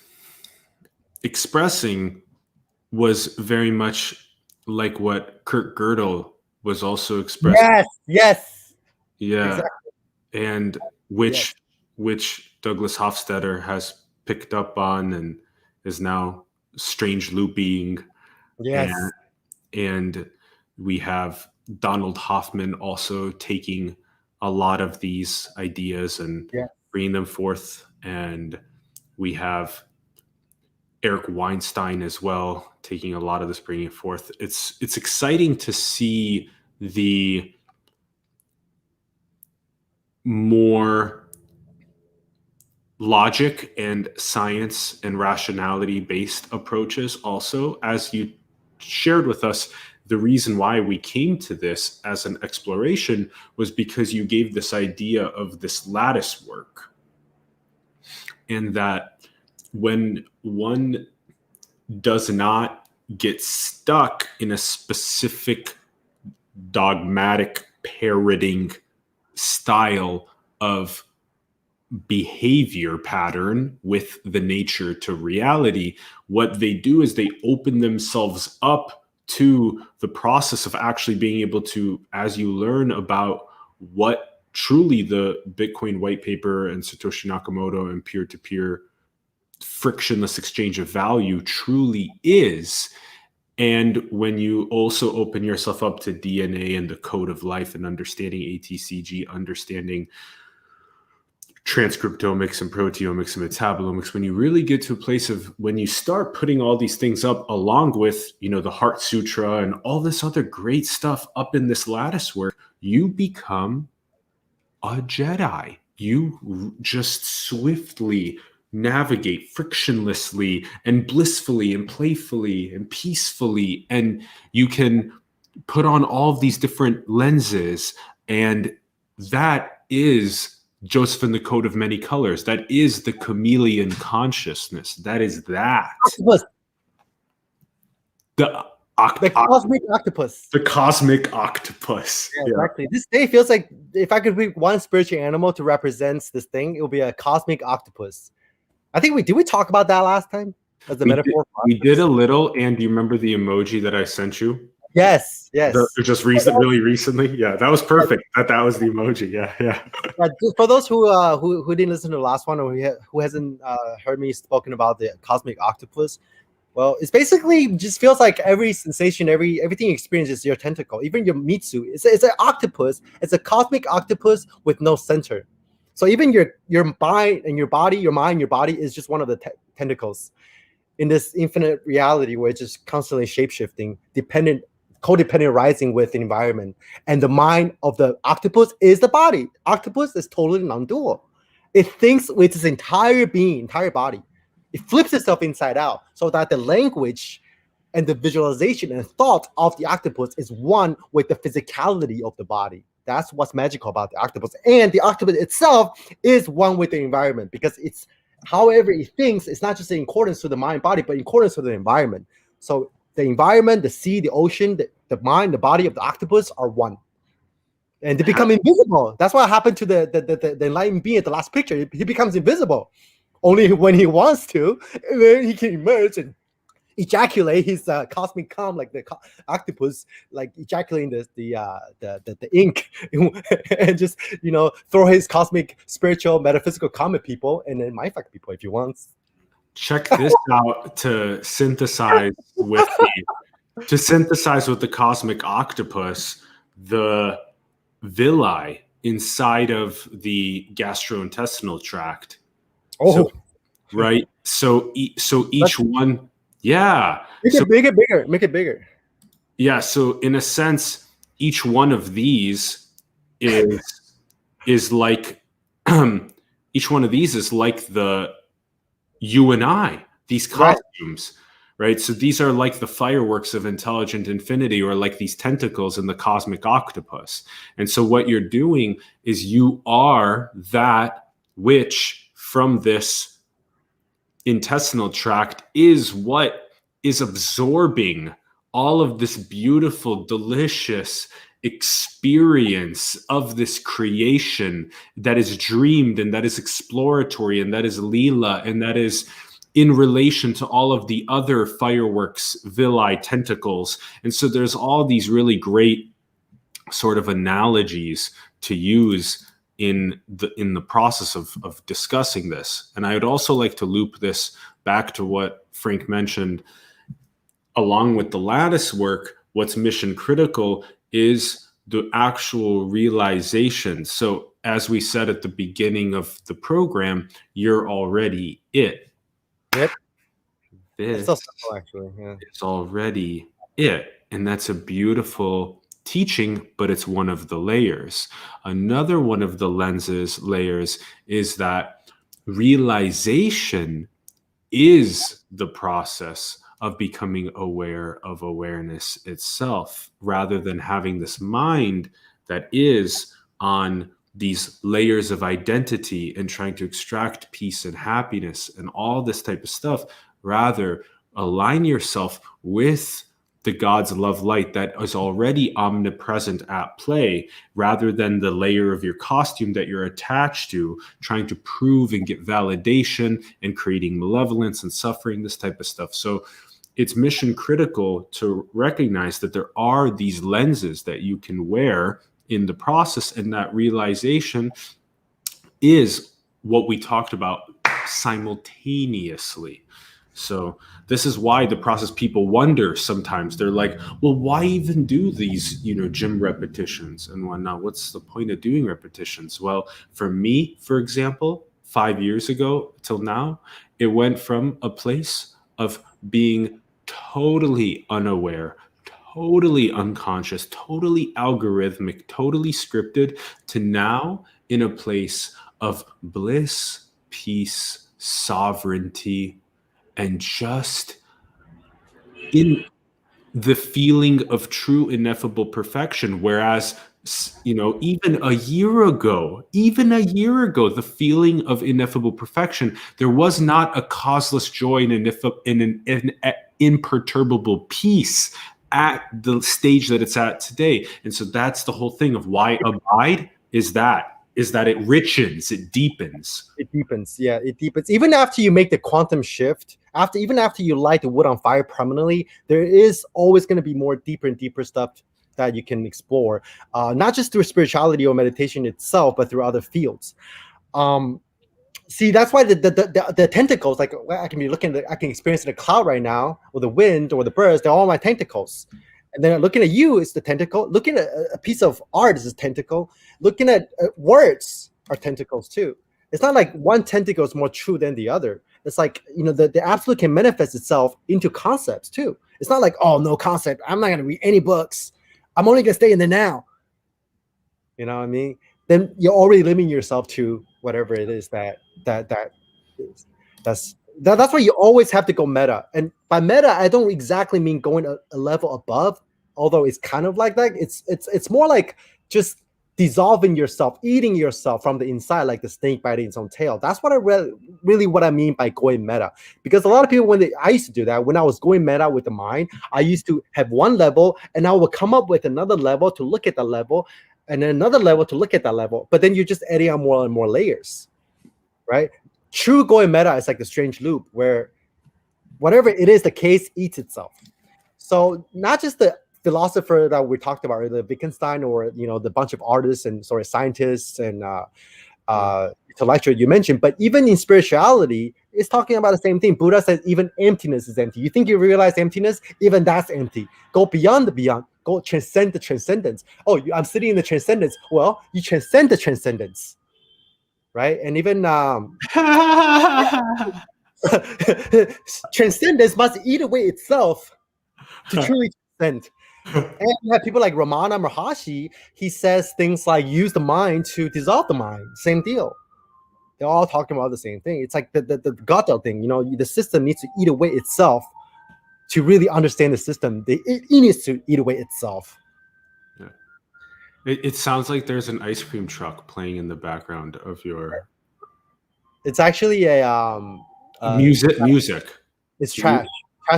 expressing was very much like what Kurt Gödel was also expressing. Yes. Yeah. Exactly. And which Douglas Hofstadter has picked up on and is now strange looping. Yes. And we have Donald Hoffman also taking a lot of these ideas and bringing them forth. And we have Eric Weinstein as well, taking a lot of this, bringing it forth. It's exciting to see the more logic and science and rationality based approaches also. As you shared with us, the reason why we came to this as an exploration was because you gave this idea of this lattice work, and that when one does not get stuck in a specific dogmatic parroting style of behavior pattern with the nature to reality, what they do is they open themselves up to the process of actually being able to, as you learn about what truly the Bitcoin white paper and Satoshi Nakamoto and peer-to-peer frictionless exchange of value truly is. And when you also open yourself up to DNA and the code of life and understanding ATCG, understanding transcriptomics and proteomics and metabolomics, when you really get to a place of when you start putting all these things up along with, the Heart Sutra and all this other great stuff up in this lattice work, you become a Jedi. You just swiftly navigate frictionlessly and blissfully and playfully and peacefully, and you can put on all of these different lenses, and that is Joseph and the Code of Many Colors. That is the chameleon consciousness. That is that. Octopus. The Cosmic Octopus. The Cosmic Octopus. Yeah, exactly. This day feels like if I could pick one spiritual animal to represent this thing, it would be a Cosmic Octopus. I think did we talk about that last time as the metaphor? We did a little, and do you remember the emoji that I sent you? Yes. Really recently. Yeah, that was perfect. That was the emoji. Yeah. For those who didn't listen to the last one or who hasn't heard me spoken about the Cosmic Octopus, well, it's basically just feels like every sensation, everything you experience is your tentacle. Even your mitsu, it's an octopus. It's a cosmic octopus with no center. So even your mind and your body, your mind, your body is just one of the tentacles in this infinite reality where it's just constantly shape-shifting, codependent rising with the environment. And the mind of the octopus is the body. Octopus is totally non-dual. It thinks with its entire being, entire body. It flips itself inside out so that the language and the visualization and thought of the octopus is one with the physicality of the body. That's what's magical about the octopus. And the octopus itself is one with the environment because it's however it thinks, it's not just in accordance to the mind body, but in accordance to the environment. So the environment, the sea, the ocean, the mind, the body of the octopus are one. And they become invisible. That's what happened to the enlightened being at the last picture. He becomes invisible. Only when he wants to, and then he can emerge and ejaculate his cosmic cum, like the octopus, like ejaculating the ink, and just throw his cosmic, spiritual, metaphysical cum at people, and then might fuck people if he wants. Check this out to synthesize with the cosmic octopus, the villi inside of the gastrointestinal tract. Oh, so, right. So each one, yeah. Make it bigger. Yeah. So in a sense, each one of these is like each one of these is like the you and I, these costumes. Right. So these are like the fireworks of intelligent infinity, or like these tentacles in the cosmic octopus. And so what you're doing is you are that which from this intestinal tract is what is absorbing all of this beautiful, delicious experience of this creation that is dreamed, and that is exploratory, and that is Leela, and that is in relation to all of the other fireworks, villi, tentacles. And so there's all these really great sort of analogies to use in the process of discussing this. And I would also like to loop this back to what Frank mentioned. Along with the lattice work, what's mission critical is the actual realization. So as we said at the beginning of the program, you're already it. Yep. This so simple, actually. Yeah. It's already it. And that's a beautiful teaching, but it's one of the layers. Another one of the layers is that realization is the process of becoming aware of awareness itself, rather than having this mind that is on these layers of identity and trying to extract peace and happiness and all this type of stuff. Rather, align yourself with the God's love light that is already omnipresent at play, rather than the layer of your costume that you're attached to, trying to prove and get validation and creating malevolence and suffering, this type of stuff. So it's mission critical to recognize that there are these lenses that you can wear in the process, and that realization is what we talked about simultaneously. So this is why the process, people wonder sometimes, they're like, well, why even do these, gym repetitions and whatnot? What's the point of doing repetitions? Well, for me, for example, 5 years ago till now, it went from a place of being totally unaware, totally unconscious, totally algorithmic, totally scripted, to now in a place of bliss, peace, sovereignty, and just in the feeling of true ineffable perfection. Whereas, even a year ago, the feeling of ineffable perfection, there was not a causeless joy and an imperturbable peace at the stage that it's at today. And so that's the whole thing of why abide is that it richens, it deepens. It deepens. Yeah, it deepens. Even after you make the quantum shift, even after you light the wood on fire permanently, there is always going to be more deeper and deeper stuff that you can explore, not just through spirituality or meditation itself, but through other fields. See, that's why the tentacles, like I can be looking, I can experience the cloud right now, or the wind, or the birds. They're all my tentacles. And then looking at you is the tentacle. Looking at a piece of art is a tentacle. Looking at words are tentacles too. It's not like one tentacle is more true than the other. It's like, the absolute can manifest itself into concepts too. It's not like, oh, no concept, I'm not going to read any books, I'm only going to stay in the now. You know what I mean? Then you're already limiting yourself to whatever it is that is. That's why you always have to go meta. And by meta, I don't exactly mean going a level above, although it's kind of like that. It's more like just dissolving yourself, eating yourself from the inside, like the snake biting its own tail. That's what I really what I mean by going meta. Because a lot of people, I used to do that when I was going meta with the mind, I used to have one level and I would come up with another level to look at that level, and then another level to look at that level. But then you're just adding on more and more layers, right? True going meta is like the strange loop where whatever it is, the case eats itself. So not just the philosopher that we talked about, or the Wittgenstein, or the bunch of artists and scientists and intellectual you mentioned, but even in spirituality, it's talking about the same thing. Buddha says even emptiness is empty. You think you realize emptiness? Even that's empty. Go beyond the beyond. Go transcend the transcendence. Oh, I'm sitting in the transcendence. Well, you transcend the transcendence, right? And even transcendence must eat away itself to truly transcend. And you have people like Ramana Maharshi. He says things like use the mind to dissolve the mind. Same deal. They're all talking about the same thing. It's like the Gotteld thing. The system needs to eat away itself to really understand the system. It needs to eat away itself. Yeah. It sounds like there's an ice cream truck playing in the background of your. It's actually a music. It's trash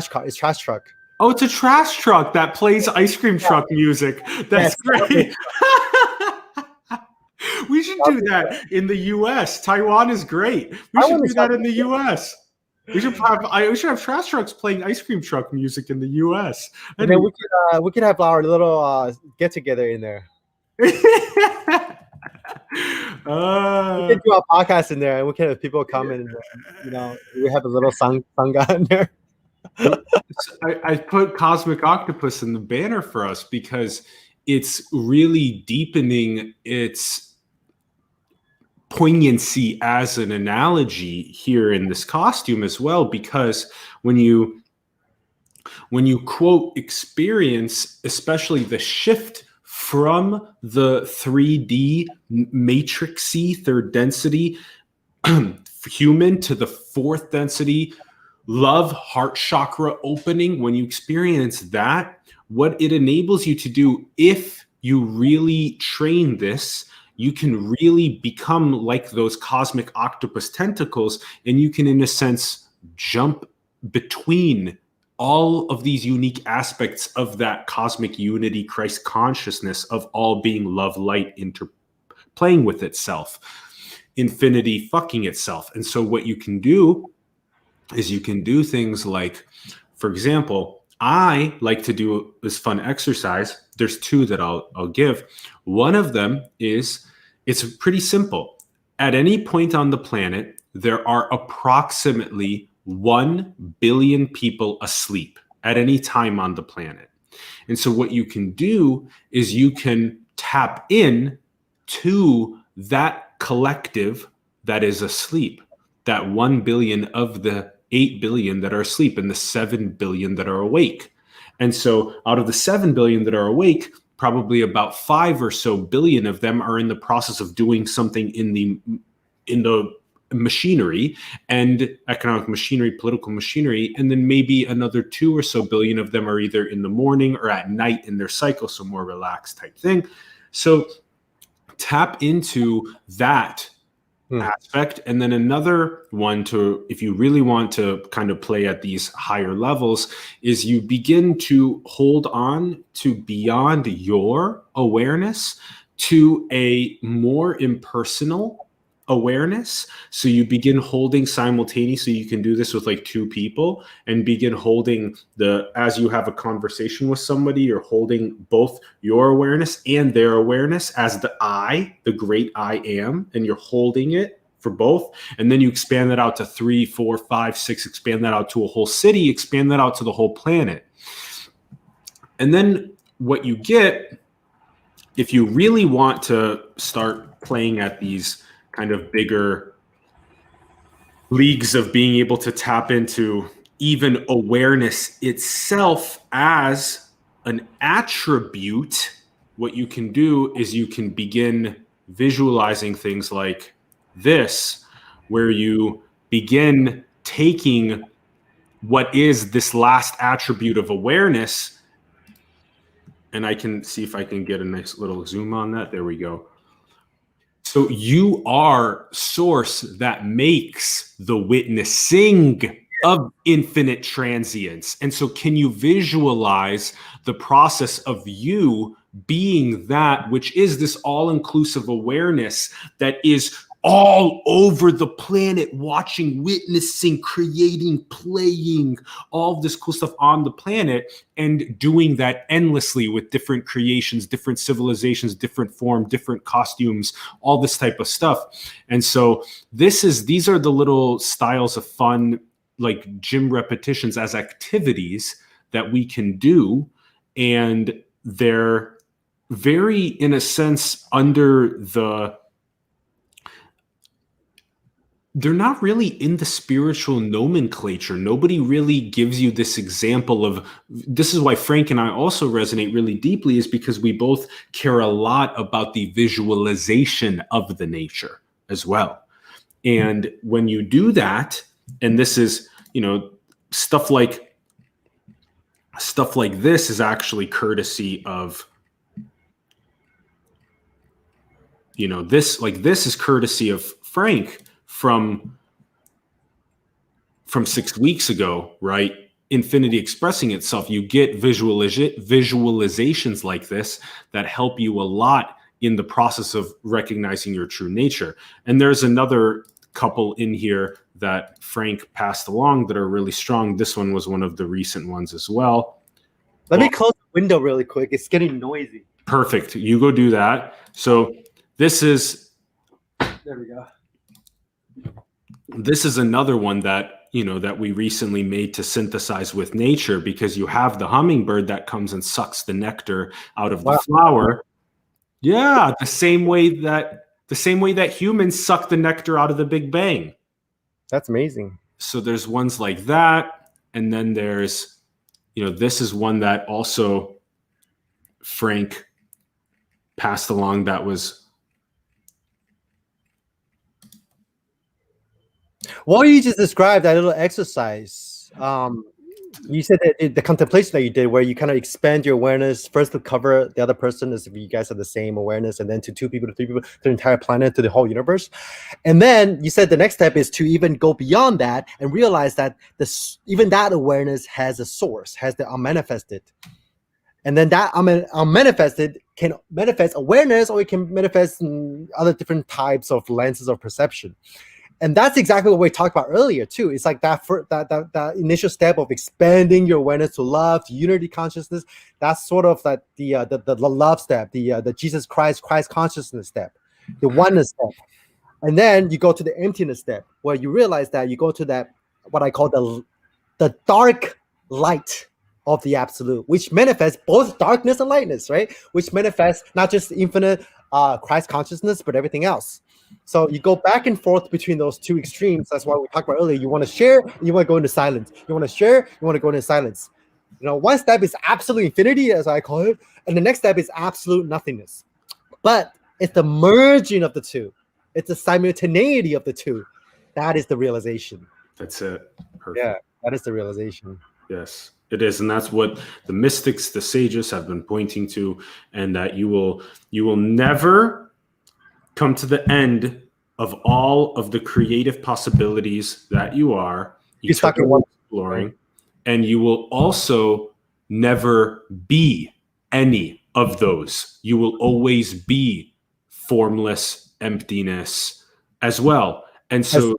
car. It's trash truck. Oh, it's a trash truck that plays ice cream truck music. That's great. We should do that in the U.S. Taiwan is great. We should do that in the U.S. We should have trash trucks playing ice cream truck music in the U.S. And then we could have our little get together in there. We can do our podcast in there, and we can have people come and we have a little sangha in there. I put Cosmic Octopus in the banner for us because it's really deepening its poignancy as an analogy here in this costume as well. Because when you quote experience, especially the shift from the 3D matrixy third density human to the fourth density love heart chakra opening, when you experience that, what it enables you to do, if you really train this, you can really become like those cosmic octopus tentacles, and you can, in a sense, jump between all of these unique aspects of that cosmic unity, Christ consciousness of all being love, light, playing with itself, infinity fucking itself. And so what you can do is you can do things like, for example, I like to do this fun exercise. There's two that I'll give. One of them is, it's pretty simple. At any point on the planet, there are approximately 1 billion people asleep at any time on the planet. And so what you can do is you can tap in to that collective that is asleep, that 1 billion of the 8 billion that are asleep and the 7 billion that are awake. And so out of the 7 billion that are awake, probably about 5 or so billion of them are in the process of doing something in the machinery and economic machinery, political machinery, and then maybe another 2 or so billion of them are either in the morning or at night in their cycle, so more relaxed type thing. So tap into that aspect. And then another one, to, if you really want to kind of play at these higher levels, is you begin to hold on to beyond your awareness to a more impersonal awareness. So you begin holding simultaneously. You can do this with like 2 people and begin holding as you have a conversation with somebody, you're holding both your awareness and their awareness as the great I am, and you're holding it for both. And then you expand that out to 3, 4, 5, 6, expand that out to a whole city, expand that out to the whole planet. And then what you get, if you really want to start playing at these kind of bigger leagues of being able to tap into even awareness itself as an attribute, what you can do is you can begin visualizing things like this, where you begin taking what is this last attribute of awareness and I can see if I can get a nice little zoom on that. There we go. So you are source that makes the witnessing of infinite transience. And so can you visualize the process of you being that which is this all-inclusive awareness that is all over the planet, watching, witnessing, creating, playing, all of this cool stuff on the planet, and doing that endlessly with different creations, different civilizations, different form, different costumes, all this type of stuff. And so these are the little styles of fun, like gym repetitions as activities that we can do. And they're very, in a sense, they're not really in the spiritual nomenclature. Nobody really gives you this example of, this is why Frank and I also resonate really deeply, is because we both care a lot about the visualization of the nature as well. And when you do that, and this is, stuff like this is actually courtesy of, this is courtesy of Frank from 6 weeks ago, right? Infinity expressing itself. You get visualizations like this that help you a lot in the process of recognizing your true nature. And there's another couple in here that Frank passed along that are really strong. This one was one of the recent ones as well. Let me close the window really quick. It's getting noisy. Perfect. You go do that. So this is... There we go. This is another one that, that we recently made to synthesize with nature, because you have the hummingbird that comes and sucks the nectar out of the flower. Yeah, the same way that humans suck the nectar out of the Big Bang. That's amazing. So there's ones like that. And then there's, this is one that also Frank passed along that was... What you just described, that little exercise, you said that the contemplation that you did, where you kind of expand your awareness first to cover the other person, as if you guys have the same awareness, and then to 2 people, to 3 people, to the entire planet, to the whole universe. And then you said the next step is to even go beyond that and realize that even that awareness has a source, has the unmanifested. And then that unmanifested can manifest awareness, or it can manifest in other different types of lenses of perception. And that's exactly what we talked about earlier too. It's like that initial step of expanding your awareness to love, to unity consciousness. That's sort of that the love step, the Jesus Christ consciousness step, the oneness step. And then you go to the emptiness step, where you realize that you go to that, what I call the dark light of the absolute, which manifests both darkness and lightness, right? Which manifests not just infinite Christ consciousness, but everything else. So you go back and forth between those two extremes. That's why we talked about earlier. You want to share, and you want to go into silence. You want to share, you want to go into silence. One step is absolute infinity, as I call it, and the next step is absolute nothingness. But it's the merging of the two. It's the simultaneity of the two. That is the realization. That's it. Perfect. Yeah, that is the realization. Yes, it is. And that's what the mystics, the sages have been pointing to, and that you will never come to the end of all of the creative possibilities that you are exploring, and you will also never be any of those. You will always be formless emptiness as well. And so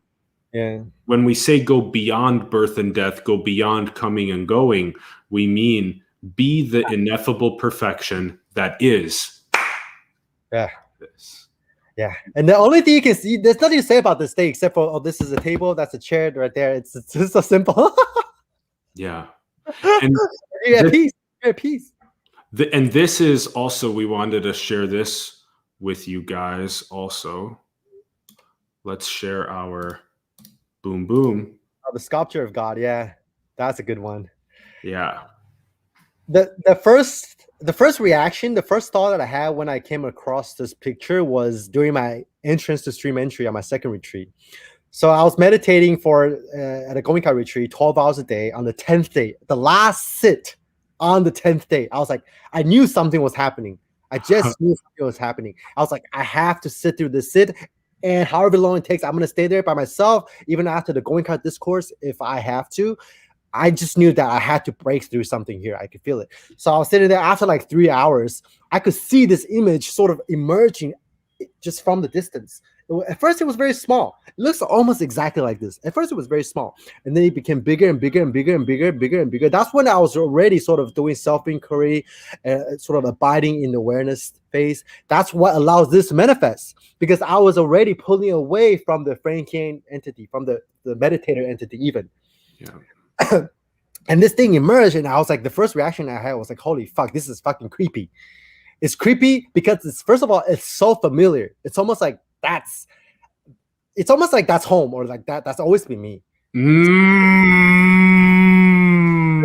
when we say go beyond birth and death, go beyond coming and going, we mean be the ineffable perfection that is this. Yeah, and the only thing you can see, there's nothing to say about this thing except for, this is a table, that's a chair right there. It's so simple. Yeah, and you're at peace. And this is also, we wanted to share this with you guys also. Let's share our boom boom. Oh, the sculpture of God. Yeah, that's a good one. Yeah. The first reaction, the first thought that I had when I came across this picture was during my entrance to stream entry on my second retreat. So I was meditating at a Goenka retreat, 12 hours a day. On the 10th day, the last sit on the 10th day. I was like, I knew something was happening. I just knew something was happening. I was like, I have to sit through this sit, and however long it takes, I'm gonna stay there by myself, even after the going card discourse, if I have to. I just knew that I had to break through something here. I could feel it. So I was sitting there after like 3 hours. I could see this image sort of emerging just from the distance. At first, it was very small. It looks almost exactly like this. At first, it was very small, and then it became bigger and bigger and bigger and bigger and bigger and bigger. That's when I was already sort of doing self-inquiry, sort of abiding in the awareness phase. That's what allows this to manifest, because I was already pulling away from the Frankian entity, from the meditator entity even. Yeah. And this thing emerged, and I was like, the first reaction I had was like, holy fuck, this is fucking creepy. It's creepy because it's, first of all, it's so familiar. It's almost like that's home, or like that's always been me. At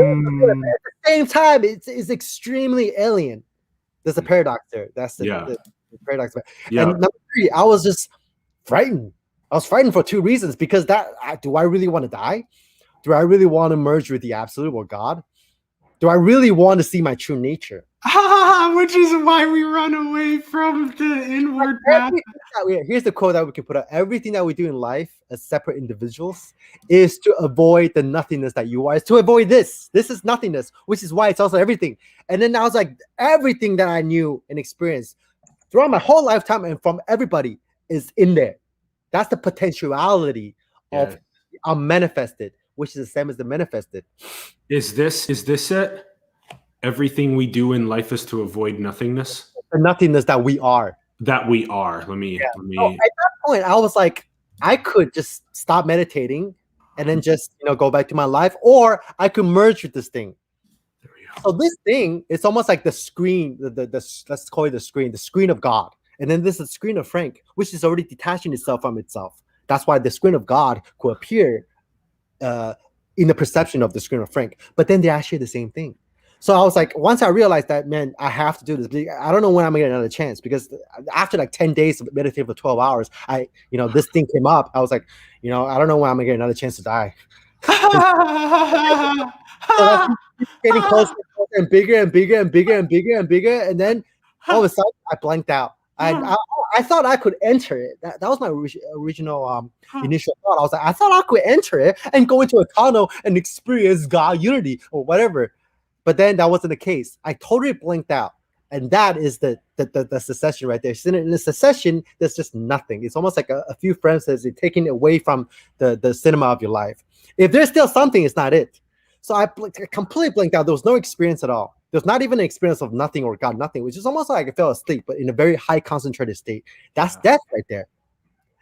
the same time, it's extremely alien. There's a paradox there. That's the paradox. Yeah. And number 3, I was just frightened. I was frightened for 2 reasons. Because do I really want to die? Do I really want to merge with the absolute or God? Do I really want to see my true nature? Which is why we run away from the inward path. Here's the quote that we can put up. Everything that we do in life as separate individuals is to avoid the nothingness that you are. It's to avoid this. This is nothingness, which is why it's also everything. And then I was like, everything that I knew and experienced throughout my whole lifetime and from everybody is in there. That's the potentiality of unmanifested, which is the same as the manifested. Is this it? Everything we do in life is to avoid nothingness? The nothingness that we are. That we are. Let me. So at that point, I was like, I could just stop meditating and then just go back to my life, or I could merge with this thing. There we go. So this thing, it's almost like the screen, the let's call it the screen of God. And then this is the screen of Frank, which is already detaching itself from itself. That's why the screen of God could appear in the perception of the screen of Frank. But then they're actually the same thing. So I was like, once I realized that, man, I have to do this. I don't know when I'm gonna get another chance, because after like 10 days of meditating for 12 hours, this thing came up. I was like, I don't know when I'm gonna get another chance to die. So that's getting closer and bigger and bigger and bigger and bigger and bigger. And then all of a sudden I blanked out. I thought I could enter it. That was my original initial thought. I was like, I thought I could enter it and go into a tunnel and experience God unity or whatever. But then that wasn't the case. I totally blanked out. And that is the secession right there. In the secession, there's just nothing. It's almost like a few friends says they're taking it away from the cinema of your life. If there's still something, it's not it. So I completely blanked out. There was no experience at all. There's not even an experience of nothing or God, nothing, which is almost like I fell asleep, but in a very high concentrated state. That's death right there.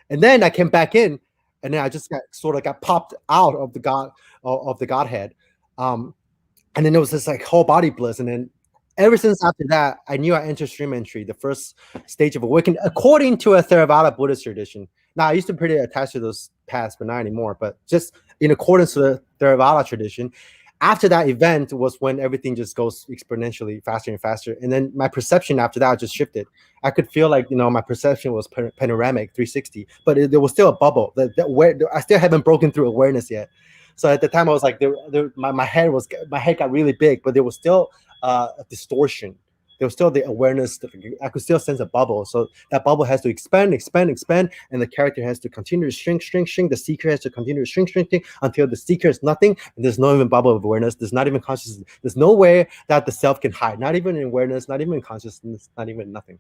And then I came back in, and then I just got popped out of the God of the Godhead. And then there was this like whole body bliss. And then ever since after that, I knew I entered stream entry, the first stage of awakening, according to a Theravada Buddhist tradition. Now, I used to be pretty attached to those paths, but not anymore. But just in accordance to the Theravada tradition, after that event was when everything just goes exponentially faster and faster. And then my perception after that just shifted. I could feel like, my perception was panoramic 360, but there was still a bubble. I still haven't broken through awareness yet. So at the time, I was like, my head got really big, but there was still a distortion. There was still the awareness. I could still sense a bubble. So that bubble has to expand, and the character has to continue to shrink. The seeker has to continue to shrink until the seeker is nothing, and there's no even bubble of awareness. There's not even consciousness. There's nowhere that the self can hide. Not even in awareness. Not even in consciousness. Not even nothing.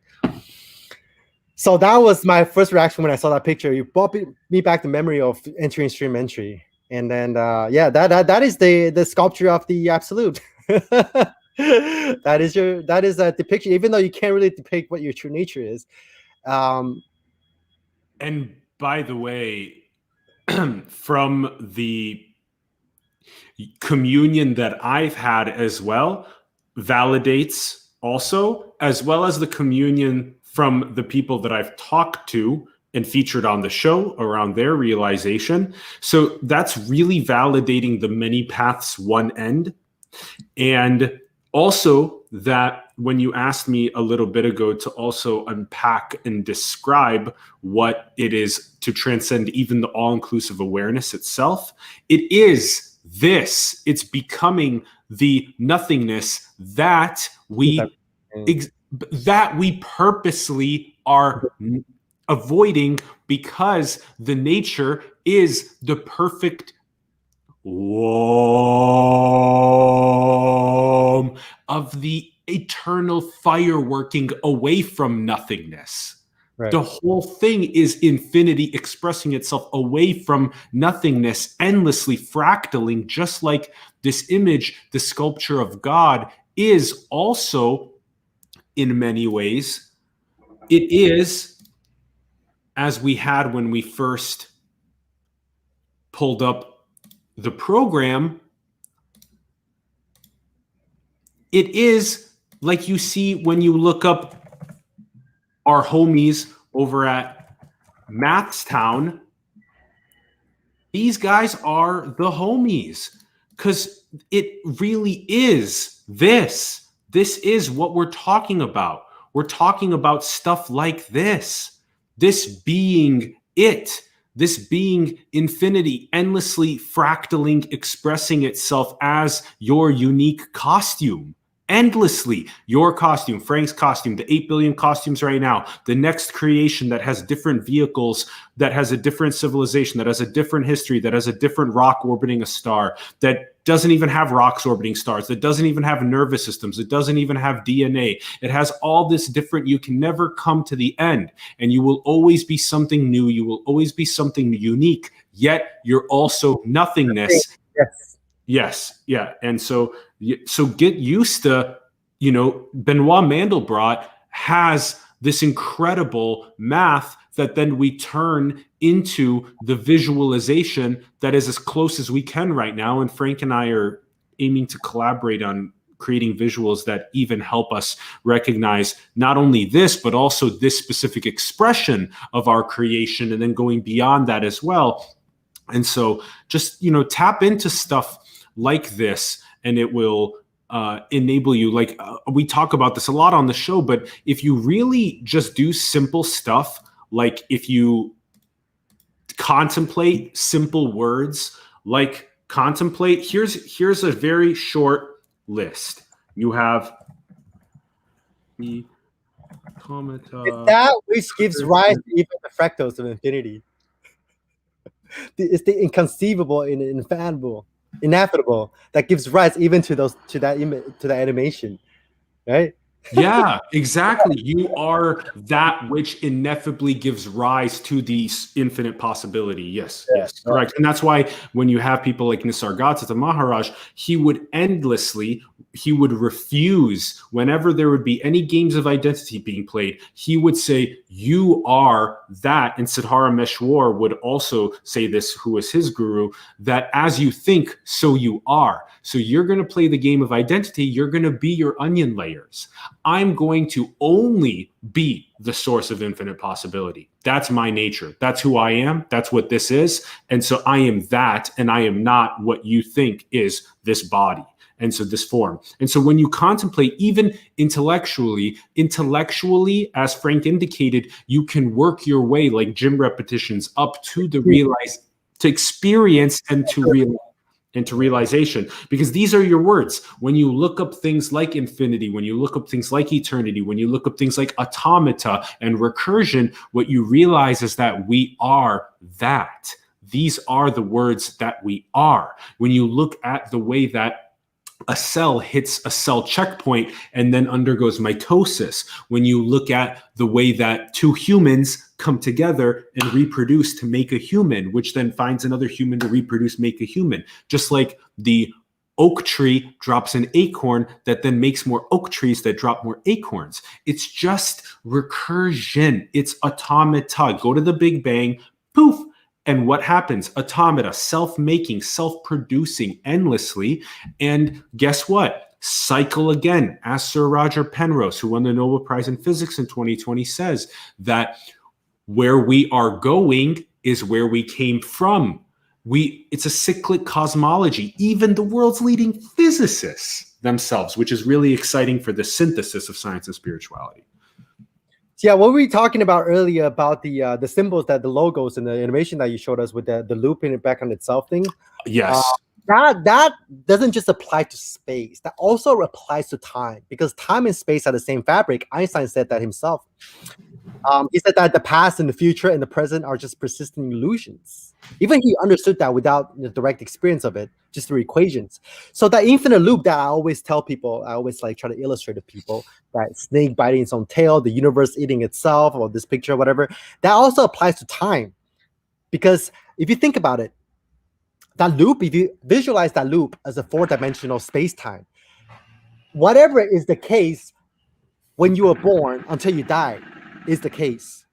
So that was my first reaction when I saw that picture. You brought me back the memory of entering stream entry. And then, that is the sculpture of the absolute. that is a depiction, even though you can't really depict what your true nature is. And by the way, from the communion that I've had as well, validates also, as well as the communion from the people that I've talked to and featured on the show around their realization. So that's really validating the many paths one end. And also that when you asked me a little bit ago to also unpack and describe what it is to transcend even the all-inclusive awareness itself, it is this. It's becoming the nothingness that we purposely are avoiding, because the nature is the perfect of the eternal fire working away from nothingness. Right. The whole thing is infinity expressing itself away from nothingness, endlessly fractaling, just like this image, the sculpture of God, is also, in many ways, it is, as we had when we first pulled up the program, it is like you see when you look up our homies over at Mathstown. These guys are the homies, because it really is this. This is what we're talking about. We're talking about stuff like this. This being it. This being infinity, endlessly fractaling, expressing itself as your unique costume. Endlessly, your costume, Frank's costume, the 8 billion costumes right now, the next creation that has different vehicles, that has a different civilization, that has a different history, that has a different rock orbiting a star, that doesn't even have rocks orbiting stars, that doesn't even have nervous systems, it doesn't even have DNA. It has all this different, you can never come to the end, and you will always be something new, you will always be something unique, yet you're also nothingness. Yes, yeah. And so get used to, Benoit Mandelbrot has this incredible math that then we turn into the visualization that is as close as we can right now. And Frank and I are aiming to collaborate on creating visuals that even help us recognize not only this, but also this specific expression of our creation, and then going beyond that as well. And so just, tap into stuff like this, and it will enable you. Like we talk about this a lot on the show, but if you really just do simple stuff, like if you contemplate simple words, like contemplate, here's a very short list. You have the automata. That which gives rise to even the fractals of infinity. It's the inconceivable and inevitable that gives rise even to that animation, right? Yeah, exactly. You are that which ineffably gives rise to the infinite possibility. Yes, yes, correct. And that's why when you have people like Nisargadatta Maharaj, he would refuse whenever there would be any games of identity being played. He would say, you are that. And Siddhara Meshwar would also say this, who was his guru, that as you think, so you are. So you're going to play the game of identity. You're going to be your onion layers. I'm going to only be the source of infinite possibility. That's my nature. That's who I am. That's what this is. And so I am that, and I am not what you think is this body. And so this form. And so when you contemplate, even intellectually, as Frank indicated, you can work your way like gym repetitions up to to experience and to realize. Into realization, because these are your words. When you look up things like infinity, when you look up things like eternity, when you look up things like automata and recursion, what you realize is that we are that. These are the words that we are. When you look at the way that a cell hits a cell checkpoint and then undergoes mitosis, when you look at the way that two humans come together and reproduce to make a human, which then finds another human to reproduce, make a human, just like the oak tree drops an acorn that then makes more oak trees that drop more acorns. It's just recursion. It's automata. Go to the Big Bang, poof. And what happens? Automata, self-making, self-producing endlessly. And guess what? Cycle again. As Sir Roger Penrose, who won the Nobel Prize in Physics in 2020, says that where we are going is where we came from. It's a cyclic cosmology. Even the world's leading physicists themselves, which is really exciting for the synthesis of science and spirituality. Yeah, what were we talking about earlier about the symbols, that the logos and the animation that you showed us with the looping it back on itself thing? Yes. that doesn't just apply to space. That also applies to time, because time and space are the same fabric. Einstein said that himself. He said that the past and the future and the present are just persistent illusions. Even he understood that without the direct experience of it, just through equations. So that infinite loop that I always tell people, I always like try to illustrate to people, that snake biting its own tail, the universe eating itself, or this picture, or whatever, that also applies to time. Because if you think about it, that loop, if you visualize that loop as a 4-dimensional space-time, whatever is the case when you were born until you die is the case.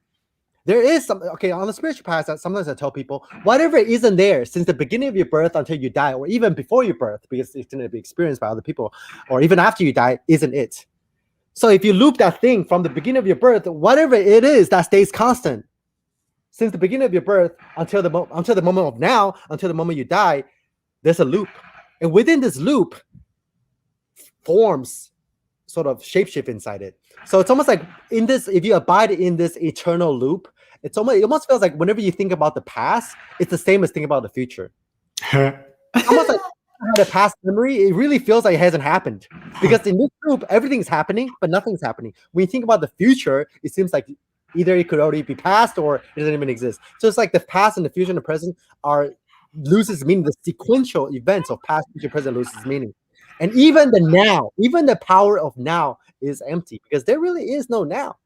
There is some, okay, on the spiritual path, sometimes I tell people, whatever isn't there since the beginning of your birth until you die, or even before your birth, because it's going to be experienced by other people, or even after you die, isn't it. So if you loop that thing from the beginning of your birth, whatever it is, that stays constant. Since the beginning of your birth until the moment of now, until the moment you die, there's a loop. And within this loop forms sort of shapeshift inside it. So it's almost like in this, if you abide in this eternal loop, it almost feels like whenever you think about the past, it's the same as thinking about the future. Almost like the past memory, it really feels like it hasn't happened. Because in this loop, everything's happening, but nothing's happening. When you think about the future, it seems like either it could already be past or it doesn't even exist. So it's like the past and the future and the present loses meaning. The sequential events of past, future, present loses meaning. And even the now, even the power of now is empty, because there really is no now.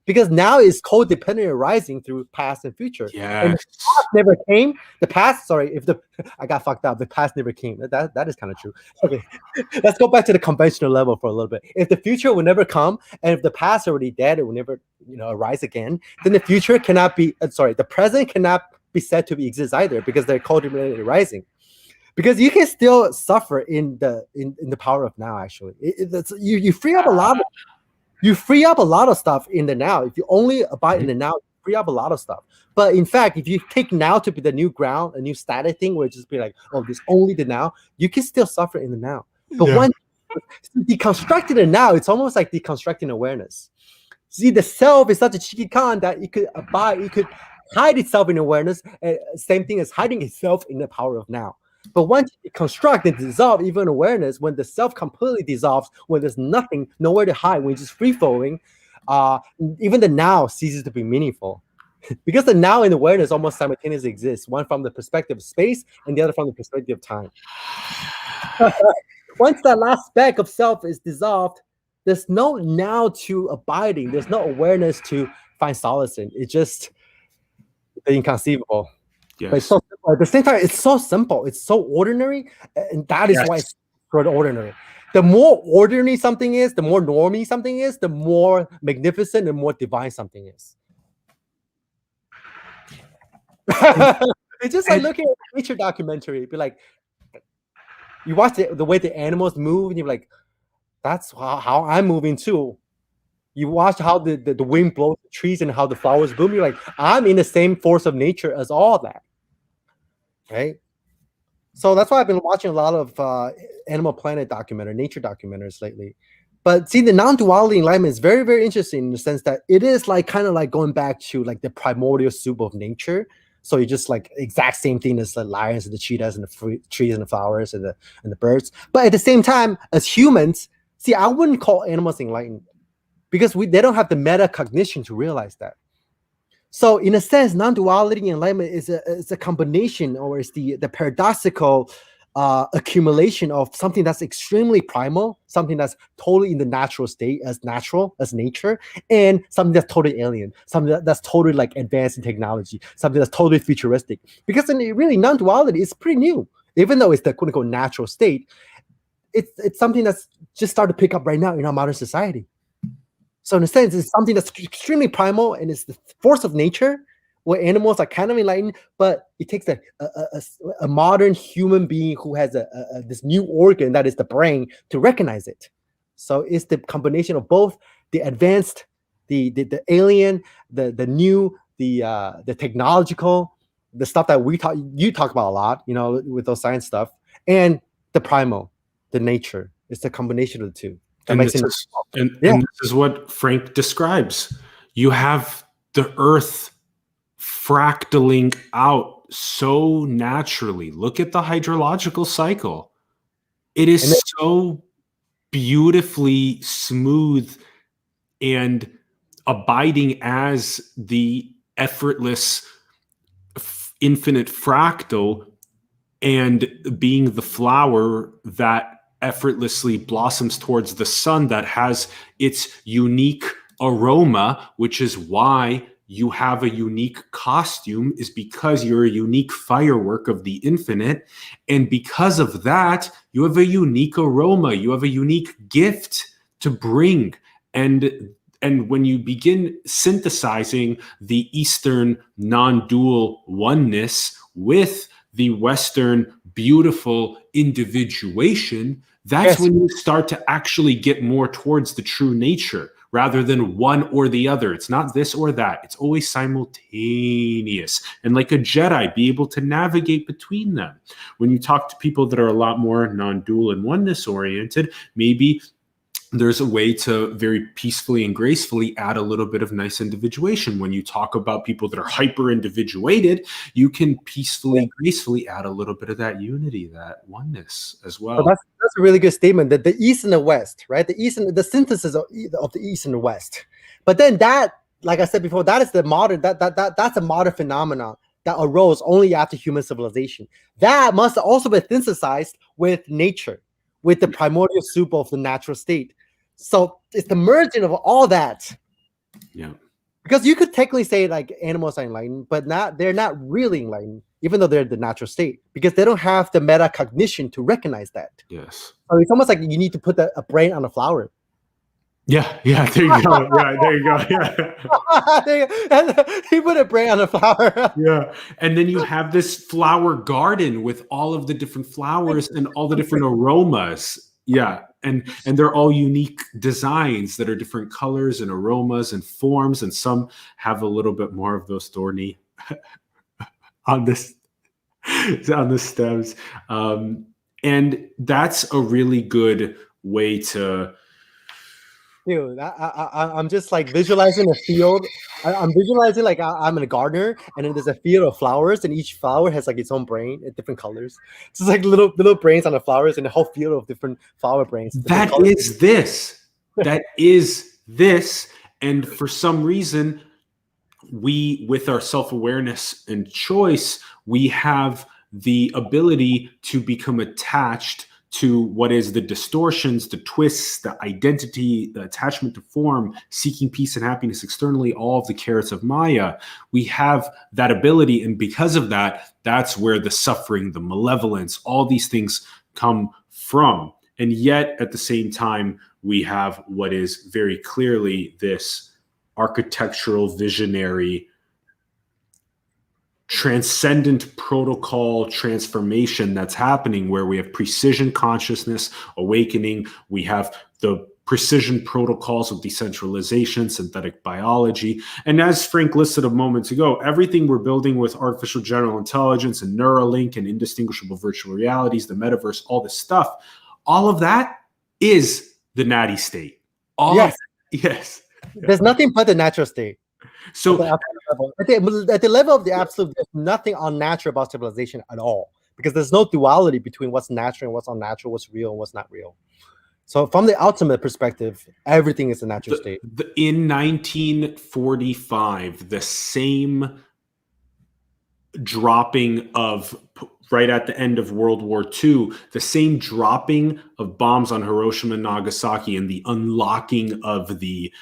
Because now is codependent arising through past and future. Yes. And the past never came. The past, sorry, I got fucked up. The past never came. That is kind of true. Okay, let's go back to the conventional level for a little bit. If the future will never come, and if the past is already dead, it will never, arise again, then the future cannot be, the present cannot be said to exist either, because they're codependently arising. Because you can still suffer in the power of now. Actually, you free up a lot. You free up a lot of stuff in the now. If you only abide in the now, you free up a lot of stuff. But in fact, if you take now to be the new ground, a new static thing, where it just be like, oh, there's only the now, you can still suffer in the now. But when deconstructing the now, it's almost like deconstructing awareness. See, the self is such a cheeky con that it could abide, it could hide itself in awareness. Same thing as hiding itself in the power of now. But once you construct and dissolve even awareness, when the self completely dissolves, when there's nothing, nowhere to hide, when it's just free flowing, even the now ceases to be meaningful. Because the now and awareness almost simultaneously exist, one from the perspective of space and the other from the perspective of time. Once that last speck of self is dissolved, there's no now to abiding, there's no awareness to find solace in. It's just the inconceivable. Yes. But it's so simple. At the same time, it's so simple. It's so ordinary, and that is why it's ordinary. The more ordinary something is, the more normie something is, the more magnificent and more divine something is. It's just like looking at a nature documentary. Be like, you watch the way the animals move, and you're like, that's how I'm moving too. You watch how the wind blows the trees and how the flowers bloom. You're like, I'm in the same force of nature as all that. Right? So that's why I've been watching a lot of Animal Planet nature documentaries lately. But see, the non-duality enlightenment is very, very interesting in the sense that it is like kind of like going back to like the primordial soup of nature. So you just like exact same thing as the lions and the cheetahs and the trees and the flowers and the birds. But at the same time, as humans, see, I wouldn't call animals enlightened, because they don't have the metacognition to realize that. So in a sense, non-duality enlightenment is a combination, or is the paradoxical accumulation of something that's extremely primal, something that's totally in the natural state, as nature, and something that's totally alien, something that's totally like advanced in technology, something that's totally futuristic. Because really, non-duality is pretty new, even though it's the quote unquote natural state. It's something that's just started to pick up right now in our modern society. So in a sense, it's something that's extremely primal, and it's the force of nature, where animals are kind of enlightened, but it takes a modern human being who has this new organ that is the brain to recognize it. So it's the combination of both the advanced, the alien, the new, the technological, the stuff that you talk about a lot, with those science stuff, and the primal, the nature. It's the combination of the two. And this is what Frank describes. You have the earth fractaling out so naturally. Look at the hydrological cycle. It is And then, so beautifully smooth and abiding as the effortless infinite fractal, and being the flower that effortlessly blossoms towards the sun, that has its unique aroma, which is why you have a unique costume, is because you're a unique firework of the infinite. And because of that, you have a unique aroma, you have a unique gift to bring. And when you begin synthesizing the Eastern non-dual oneness with the Western beautiful individuation, that's yes, when you start to actually get more towards the true nature, rather than one or the other. It's not this or that. It's always simultaneous. And like a Jedi, be able to navigate between them. When you talk to people that are a lot more non-dual and oneness oriented, maybe there's a way to very peacefully and gracefully add a little bit of nice individuation. When you talk about people that are hyper individuated, you can peacefully, gracefully add a little bit of that unity, that oneness as well. so that's a really good statement. That the East and the West, right? The synthesis of the East and the West. But then that, like I said before, that is the modern that's a modern phenomenon that arose only after human civilization. That must also be synthesized with nature, with the primordial soup of the natural state. So it's the merging of all that. Yeah. Because you could technically say like animals are enlightened, but they're not really enlightened, even though they're the natural state, because they don't have the metacognition to recognize that. Yes. So it's almost like you need to put a brain on a flower. Yeah. Yeah. There you go. Yeah. There you go. Yeah. You put a brain on a flower. Yeah. And then you have this flower garden with all of the different flowers and all the different aromas. Yeah. And they're all unique designs that are different colors and aromas and forms. And some have a little bit more of those thorny on this on the stems. And that's a really good way to. Dude, I'm just like visualizing a field. I'm visualizing like I'm in a gardener, and then there's a field of flowers, and each flower has like its own brain in different colors. So it's like little brains on the flowers, and a whole field of different flower brains. That is this. That is this. And for some reason, we, with our self-awareness and choice, we have the ability to become attached to what is the distortions, the twists, the identity, the attachment to form, seeking peace and happiness externally, all of the carrots of Maya. We have that ability. And because of that, that's where the suffering, the malevolence, all these things come from. And yet at the same time, we have what is very clearly this architectural, visionary, transcendent protocol transformation that's happening, where we have precision consciousness awakening. We have the precision protocols of decentralization, synthetic biology. And as Frank listed a moment ago, everything we're building with artificial general intelligence and Neuralink and indistinguishable virtual realities, the metaverse, all this stuff, all of that is the natty state. Yes. Yes. There's nothing but the natural state. So at the level of the absolute, there's nothing unnatural about civilization at all, because there's no duality between what's natural and what's unnatural, what's real and what's not real. So from the ultimate perspective, everything is a natural state. In 1945, the same dropping of, right at the end of World War II, the same dropping of bombs on Hiroshima and Nagasaki and the unlocking of the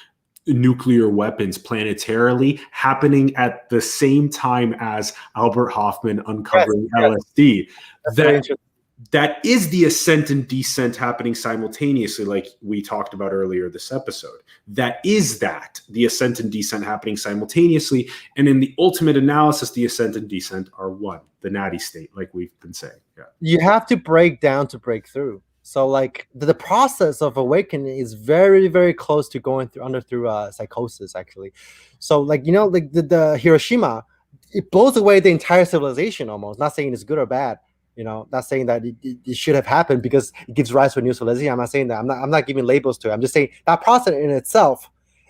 nuclear weapons planetarily happening at the same time as Albert Hoffman uncovering LSD. That is the ascent and descent happening simultaneously, like we talked about earlier this episode. That is the ascent and descent happening simultaneously. And in the ultimate analysis, the ascent and descent are one, the natty state, like we've been saying. Yeah. You have to break down to break through. So like the process of awakening is very, very close to going through psychosis, actually. So like, like the Hiroshima, it blows away the entire civilization almost. Not saying it's good or bad, not saying that it should have happened because it gives rise to a new civilization. I'm not saying that. I'm not giving labels to it. I'm just saying that process in itself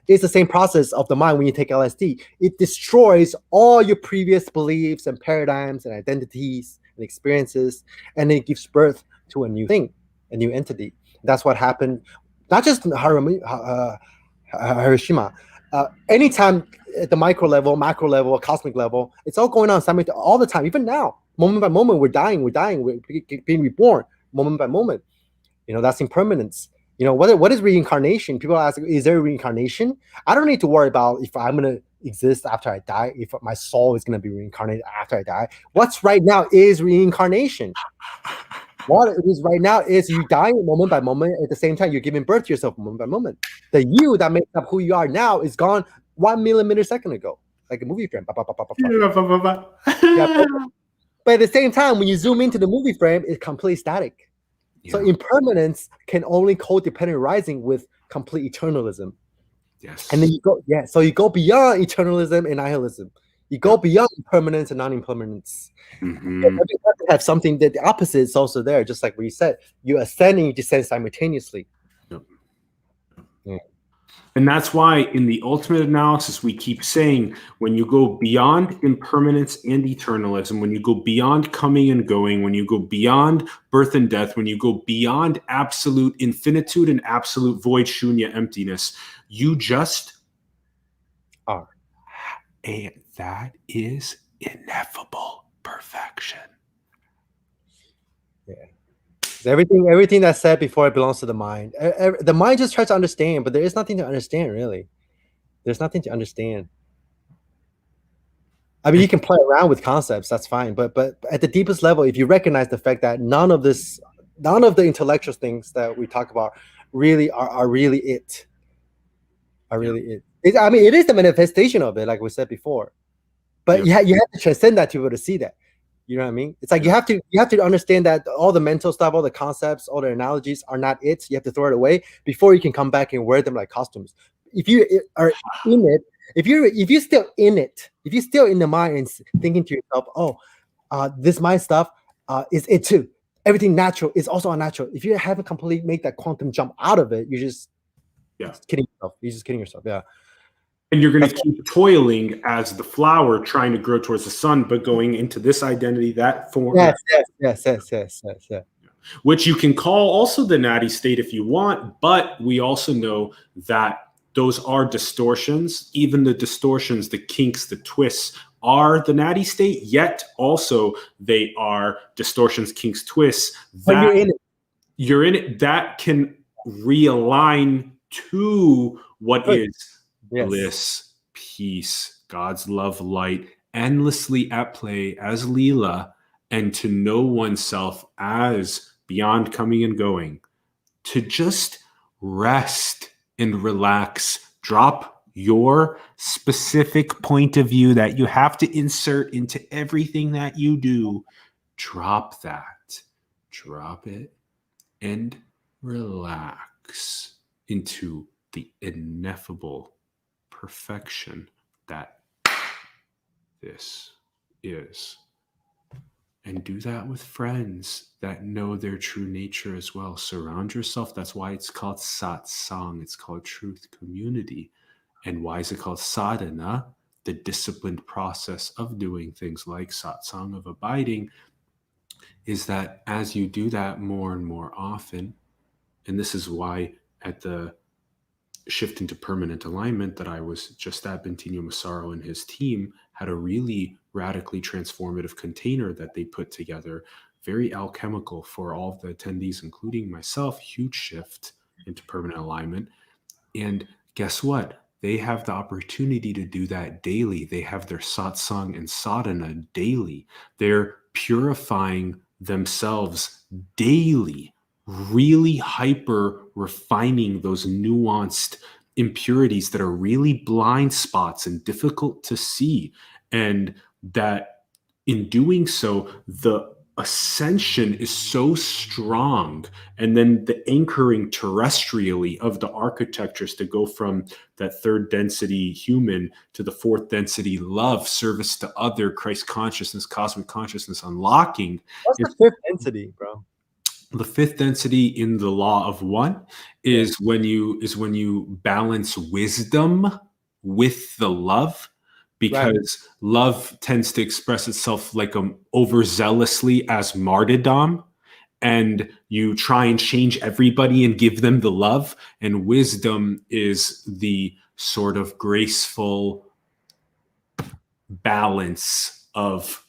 It's the same process of the mind when you take LSD. It destroys all your previous beliefs and paradigms and identities and experiences, and it gives birth to a new thing, a new entity. That's what happened, not just in Hiroshima. Anytime at the micro level, macro level, cosmic level, it's all going on all the time. Even now, moment by moment, we're dying, we're being reborn, moment by moment. That's impermanence. What is reincarnation? People ask, is there reincarnation? I don't need to worry about if I'm going to exist after I die, if my soul is going to be reincarnated after I die. What's right now is reincarnation. What it is right now is you dying moment by moment. At the same time, you're giving birth to yourself moment by moment. The you that makes up who you are now is gone 1 millisecond ago, like a movie frame. Yeah, but at the same time, when you zoom into the movie frame, it's completely static. Yeah. So impermanence can only codependent rising with complete eternalism. Yes. And then so you go beyond eternalism and nihilism. You go beyond impermanence and non-impermanence. Mm-hmm. Every time you have something that the opposite is also there, just like what you said. You ascend and you descend simultaneously. Yep. Yeah. And that's why in the ultimate analysis, we keep saying when you go beyond impermanence and eternalism, when you go beyond coming and going, when you go beyond birth and death, when you go beyond absolute infinitude and absolute void, shunya, emptiness, you just are. And that is ineffable perfection. Yeah. Everything that's said before, it belongs to the mind. The mind just tries to understand, but there is nothing to understand, really. There's nothing to understand. I mean, you can play around with concepts, that's fine. But at the deepest level, if you recognize the fact that none of the intellectual things that we talk about really are really it. Really it. I mean, it is the manifestation of it, like we said before. But you have to transcend that to be able to see that. You know what I mean? It's like you have to understand that all the mental stuff, all the concepts, all the analogies are not it. You have to throw it away before you can come back and wear them like costumes. If you are in it, if you're still in it, if you're still in the mind and thinking to yourself, this mind stuff is it too. Everything natural is also unnatural. If you haven't completely make that quantum jump out of it, you're just kidding yourself. You're just kidding yourself. Yeah. And you're going to keep toiling as the flower trying to grow towards the sun, but going into this identity, that form. Yes. Which you can call also the natty state if you want, but we also know that those are distortions. Even the distortions, the kinks, the twists are the natty state, yet also they are distortions, kinks, twists. But you're in it. You're in it. That can realign to what is bliss, peace, God's love, light, endlessly at play as Leela, and to know oneself as beyond coming and going, to just rest and relax, drop your specific point of view that you have to insert into everything that you do. Drop that, drop it, and relax into the ineffable perfection that this is. And do that with friends that know their true nature as well. Surround yourself. That's why it's called satsang. It's called truth community. And why is it called sadhana? The disciplined process of doing things like satsang, of abiding, is that as you do that more and more often, and this is why at the shift into permanent alignment that I was just at, Bentinho Massaro and his team had a really radically transformative container that they put together, very alchemical for all of the attendees, including myself, huge shift into permanent alignment. And guess what? They have the opportunity to do that daily. They have their satsang and sadhana daily. They're purifying themselves daily, really hyper refining those nuanced impurities that are really blind spots and difficult to see. And that in doing so, the ascension is so strong. And then the anchoring terrestrially of the architectures to go from that third density human to the fourth density love, service to other, Christ consciousness, cosmic consciousness unlocking. What's the fifth density, bro? The fifth density in the law of one is when you balance wisdom with the love, Right. because love tends to express itself like overzealously as martyrdom, and you try and change everybody and give them the love, and wisdom is the sort of graceful balance of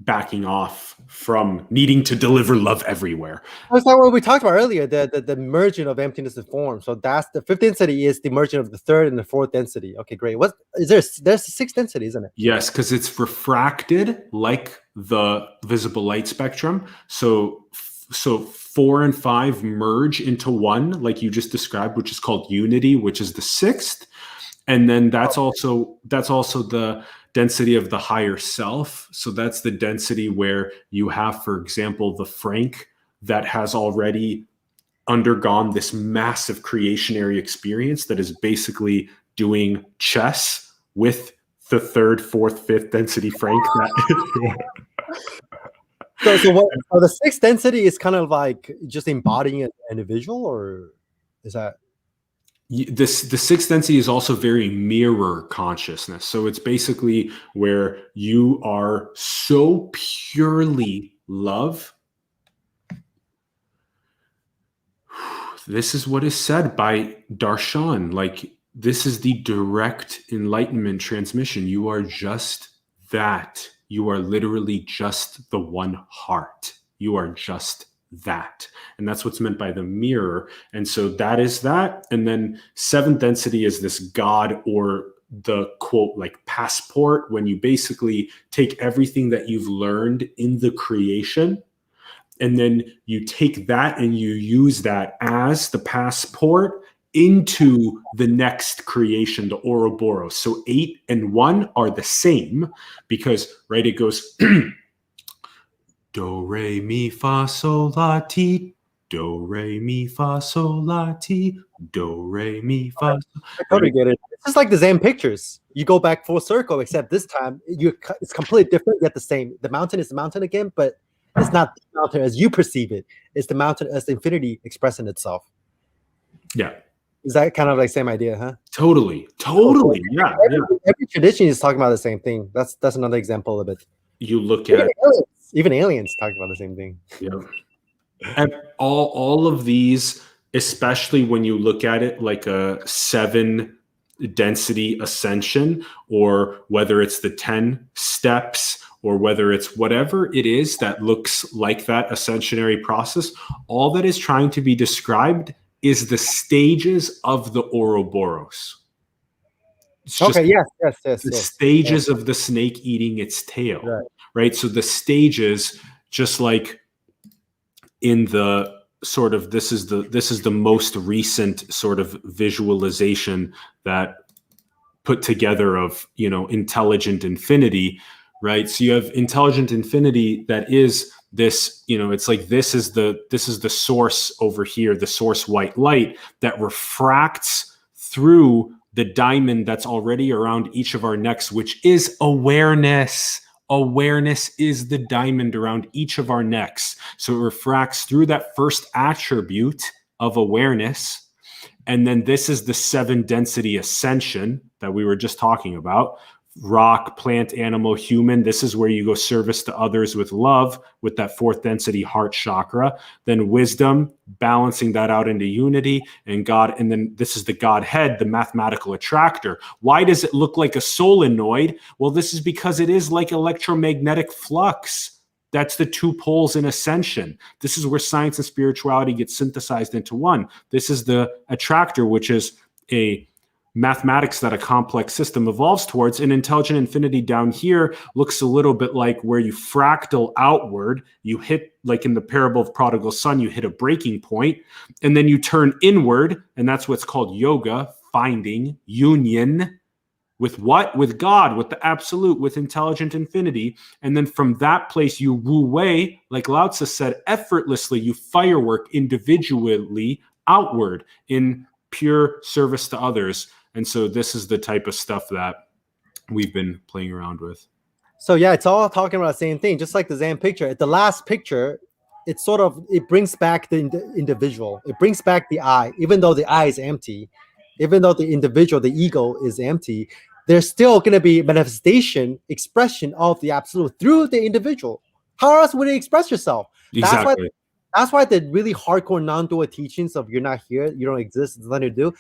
backing off from needing to deliver love everywhere. That's not what we talked about earlier, the merging of emptiness and form. So that's the fifth density is the merging of the third and the fourth density. Okay, great. What is there? There's the sixth density, isn't it? Yes, because it's refracted like the visible light spectrum. So 4 and 5 merge into one, like you just described, which is called unity, which is the sixth. And then that's also the density of the higher self. So that's the density where you have, for example, the Frank that has already undergone this massive creationary experience that is basically doing chess with the third, fourth, fifth density Frank. So what? So the sixth density is kind of like just embodying an individual, or is that? The sixth density is also very mirror consciousness. So it's basically where you are so purely love. This is what is said by Darshan. Like, this is the direct enlightenment transmission. You are just that. You are literally just the one heart. You are just that. And that's what's meant by the mirror. And so that is that. And then seventh density is this God, or the quote, like passport, when you basically take everything that you've learned in the creation, and then you take that and you use that as the passport into the next creation, the Ouroboros. So 8 and 1 are the same, because, right, it goes do, re, mi, fa, sol, la, ti, do, re, mi, fa, sol, la, ti, do, re, mi, fa. I totally get it. It's just like the Zen pictures. You go back full circle, except this time it's completely different yet the same. The mountain is the mountain again, but it's not the mountain as you perceive it. It's the mountain as the infinity expressing itself. Yeah. Is that kind of like same idea, huh? Totally. Yeah. Every tradition is talking about the same thing. That's another example of it. You look at even aliens talk about the same thing. Yeah. And all of these, especially when you look at it like a 7 density ascension, or whether it's the 10 steps, or whether it's whatever it is that looks like that ascensionary process, all that is trying to be described is the stages of the Ouroboros. Okay, yes. The stages of the snake eating its tail, right? So the stages, just like in the sort of, this is the most recent sort of visualization that put together of, intelligent infinity, right? So you have intelligent infinity that is this, it's like this is the source over here, the source white light that refracts through the diamond that's already around each of our necks, which is awareness. Awareness is the diamond around each of our necks. So it refracts through that first attribute of awareness. And then this is the 7 density ascension that we were just talking about. Rock, plant, animal, human. This is where you go service to others with love, with that 4th density heart chakra. Then wisdom, balancing that out into unity, and God. And then this is the Godhead, the mathematical attractor. Why does it look like a solenoid? Well, this is because it is like electromagnetic flux. That's the 2 poles in ascension. This is where science and spirituality get synthesized into one. This is the attractor, which is a mathematics that a complex system evolves towards. And intelligent infinity down here looks a little bit like where you fractal outward. You hit, like in the parable of prodigal son, you hit a breaking point, and then you turn inward, and that's what's called yoga, finding union with what? With God, with the absolute, with intelligent infinity. And then from that place, you wu wei, like Lao Tzu said, effortlessly, you firework individually outward in pure service to others. And so this is the type of stuff that we've been playing around with. So yeah, it's all talking about the same thing, just like the Zen picture. At the last picture, it brings back the individual. It brings back the I, even though the I is empty, even though the individual, the ego is empty. There's still going to be manifestation, expression of the absolute through the individual. How else would you express yourself? That's why. Exactly. That's why the really hardcore non-dual teachings of you're not here, you don't exist, it's nothing to do.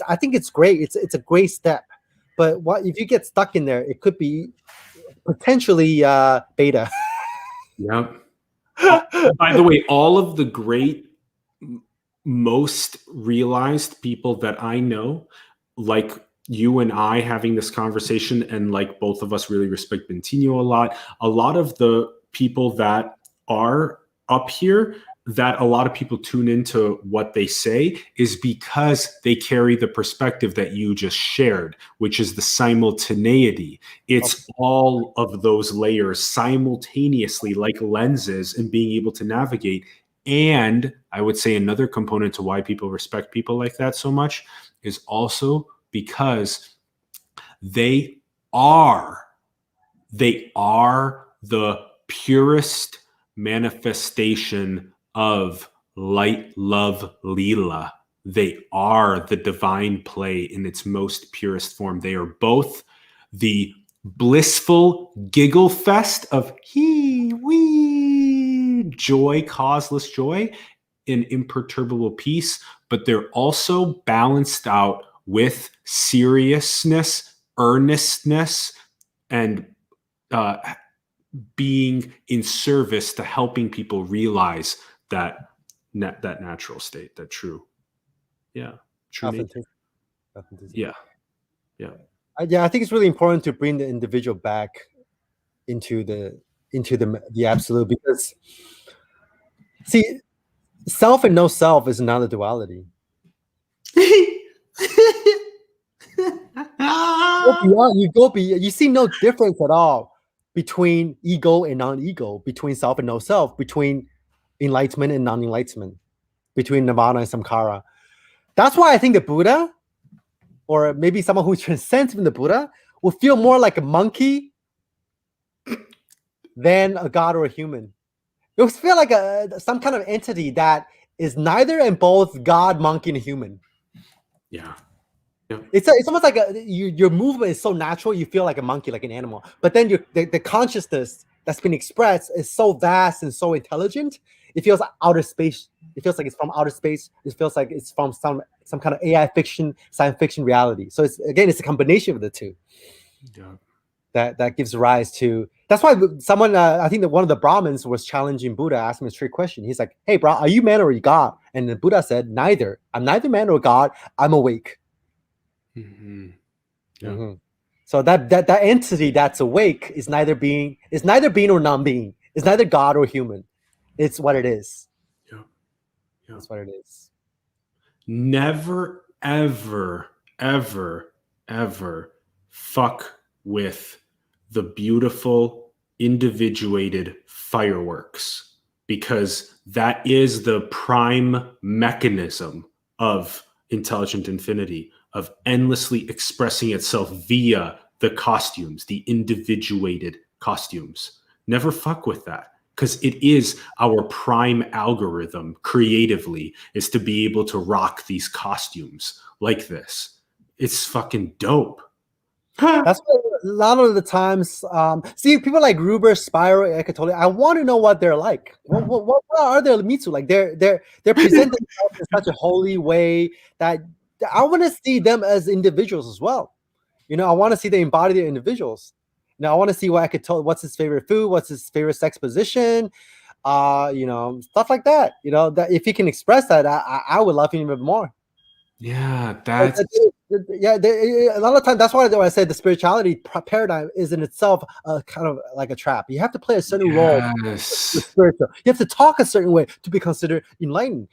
I think it's great. It's a great step. But what if you get stuck in there? It could be potentially beta. Yeah. By the way, all of the great, most realized people that I know, like you and I having this conversation, and like both of us really respect Bentinho a lot of the people that are up here, that a lot of people tune into what they say is because they carry the perspective that you just shared, which is the simultaneity. It's all of those layers simultaneously, like lenses, and being able to navigate. And I would say another component to why people respect people like that so much is also because they are the purest manifestation of light, love, Leela. They are the divine play in its most purest form. They are both the blissful giggle fest of he, we, joy, causeless joy, in imperturbable peace, but they're also balanced out with seriousness, earnestness, and being in service to helping people realize that natural state, that true nature. Authenticity. Yeah. I think it's really important to bring the individual back into the absolute, because see, self and no self is another duality. You see no difference at all between ego and non-ego, between self and no self, between enlightenment and non-enlightenment, between nirvana and samkara. That's why I think the Buddha, or maybe someone who transcends from the Buddha, will feel more like a monkey than a god or a human. It will feel like some kind of entity that is neither and both god, monkey, and human. Yeah. It's almost like your movement is so natural, you feel like a monkey, like an animal. But then the consciousness that's been expressed is so vast and so intelligent. It feels like outer space. It feels like it's from outer space. It feels like it's from some kind of AI fiction, science fiction reality. So it's a combination of the two. Yeah. That gives rise to. That's why someone, I think that one of the Brahmins was challenging Buddha, asking him a straight question. He's like, "Hey, bro, are you man or are you God?" And the Buddha said, "Neither. I'm neither man or God. I'm awake." Mm-hmm. Yeah. Mm-hmm. So that entity that's awake is neither being or non-being. It's neither God or human. It's what it is. Yeah. That's what it is. Never, ever, ever, ever fuck with the beautiful individuated fireworks, because that is the prime mechanism of intelligent infinity, of endlessly expressing itself via the costumes, the individuated costumes. Never fuck with that, because it is our prime algorithm creatively, is to be able to rock these costumes like this. It's fucking dope. That's why a lot of the times, see people like Gruber, Spiral, Eckhart, I want to know what they're like. What are their Mitsu like? They're presenting themselves in such a holy way that I want to see them as individuals as well. I want to see they embody their individuals. I want to see what what's his favorite food, what's his favorite sex position, stuff like that. That if he can express that, I would love him even more. Yeah, that's a lot of times. That's why I said the spirituality paradigm is in itself kind of like a trap. You have to play a certain role. Spiritual. You have to talk a certain way to be considered enlightened.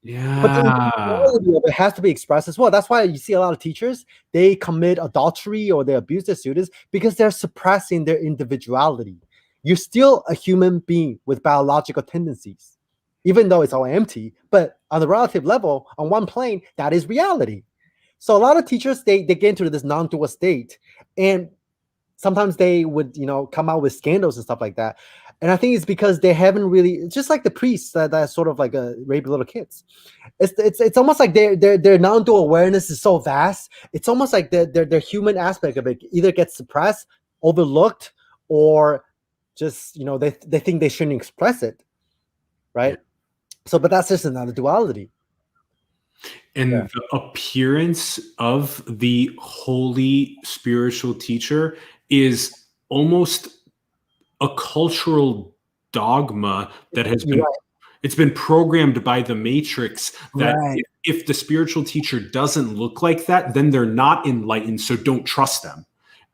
Yeah. But the quality of it has to be expressed as well. That's why you see a lot of teachers, they commit adultery or they abuse their students because they're suppressing their individuality. You're still a human being with biological tendencies, even though it's all empty. But on the relative level, on one plane, that is reality. So a lot of teachers, they get into this non-dual state, and sometimes they would, come out with scandals and stuff like that. And I think it's because they haven't really, it's just like the priests that sort of like rape little kids. It's almost like their non-dual awareness is so vast. It's almost like their human aspect of it either gets suppressed, overlooked, or just, they think they shouldn't express it, right? Yeah. So, but that's just another duality. And the appearance of the holy spiritual teacher is almost a cultural dogma that has been it's been programmed by the matrix that if the spiritual teacher doesn't look like that, then they're not enlightened, so don't trust them.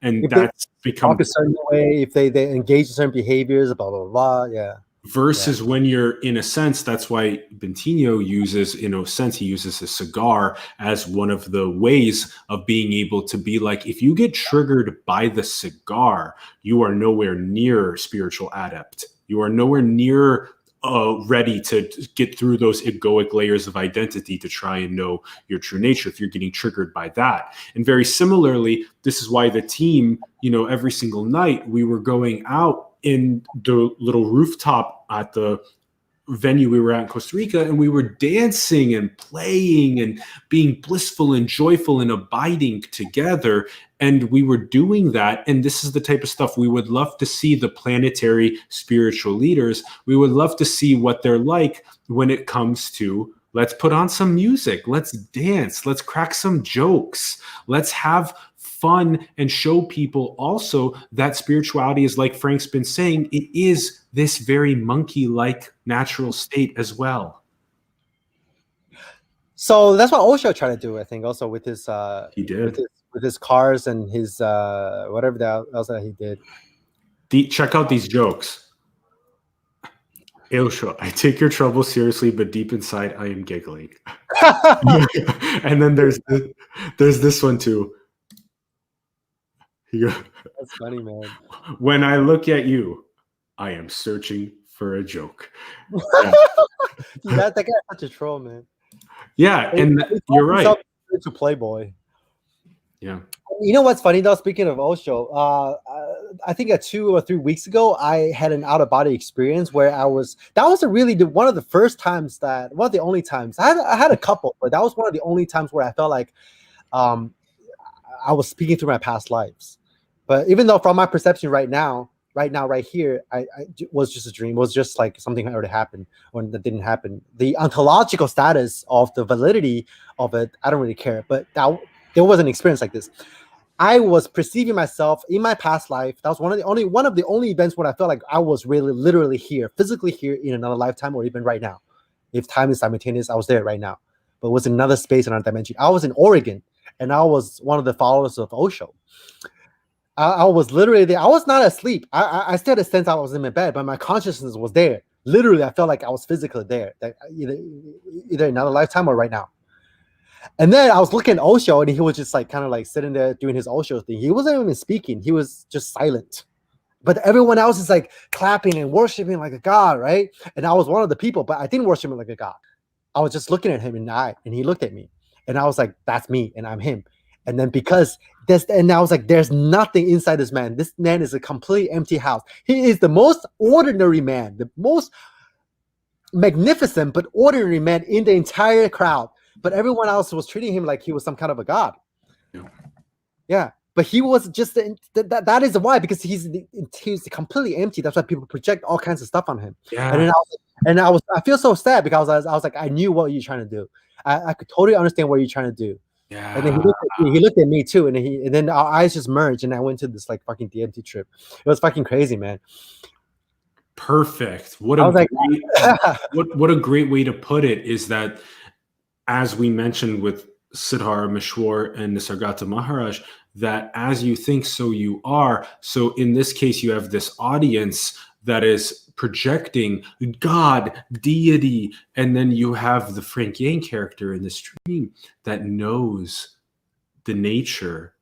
And that's become talk a certain way, if they engage in certain behaviors, blah blah blah. Yeah. Versus when you're, in a sense, that's why Bentinho uses, in a sense, he uses a cigar as one of the ways of being able to be like, if you get triggered by the cigar, you are nowhere near spiritual adept. You are nowhere near ready to get through those egoic layers of identity to try and know your true nature if you're getting triggered by that. And very similarly, this is why the team, every single night we were going out in the little rooftop at the venue we were at in Costa Rica, and we were dancing and playing and being blissful and joyful and abiding together. And we were doing that. And this is the type of stuff we would love to see the planetary spiritual leaders. We would love to see what they're like when it comes to, let's put on some music, let's dance, let's crack some jokes, let's have fun, and show people also that spirituality is, like Frank's been saying, it is this very monkey-like natural state as well. So that's what Osho tried to do, I think, also with his he did with his cars and his whatever else that he did. Check out these jokes. Osho, I take your trouble seriously, but deep inside I am giggling. And then there's this one too. That's funny, man. When I look at you, I am searching for a joke. Yeah. that guy's such a troll, man. Yeah, and you're right. It's a playboy. Yeah. You know what's funny though? Speaking of Osho, I think 2 or 3 weeks ago, I had an out-of-body experience where that was really one of the first times one of the only times I had a couple, but that was one of the only times where I felt like I was speaking through my past lives. But even though from my perception right now, right here, I was just a dream. It was just like something that already happened or that didn't happen. The ontological status of the validity of it, I don't really care. But there was an experience like this. I was perceiving myself in my past life. That was one of the only events where I felt like I was really literally here, physically here in another lifetime, or even right now. If time is simultaneous, I was there right now. But it was another space, another dimension. I was in Oregon, and I was one of the followers of Osho. I was literally there. I was not asleep. I still had a sense I was in my bed, but my consciousness was there. Literally, I felt like I was physically there, either another lifetime or right now. And then I was looking at Osho, and he was just like kind of like sitting there doing his Osho thing. He wasn't even speaking. He was just silent. But everyone else is like clapping and worshiping like a god, right? And I was one of the people, but I didn't worship him like a god. I was just looking at him in the eye, and he looked at me. And I was like, that's me, and I'm him. And then and I was like, there's nothing inside this man. This man is a completely empty house. He is the most ordinary man, the most magnificent but ordinary man in the entire crowd. But everyone else was treating him like he was some kind of a god. Yeah. But he was just that is why, because he's completely empty. That's why people project all kinds of stuff on him. Yeah. And then I feel so sad because I was like, I knew what you're trying to do. I could totally understand what you're trying to do. Yeah. And then he looked at me too, and then our eyes just merged, and I went to this like fucking DMT trip. It was fucking crazy, man. Perfect. What a great way to put it is that, as we mentioned with Siddhara Mishwar and Nisargata Maharaj, that as you think, so you are. So in this case, you have this audience that is projecting God, deity, and then you have the Frank Yang character in this dream that knows the nature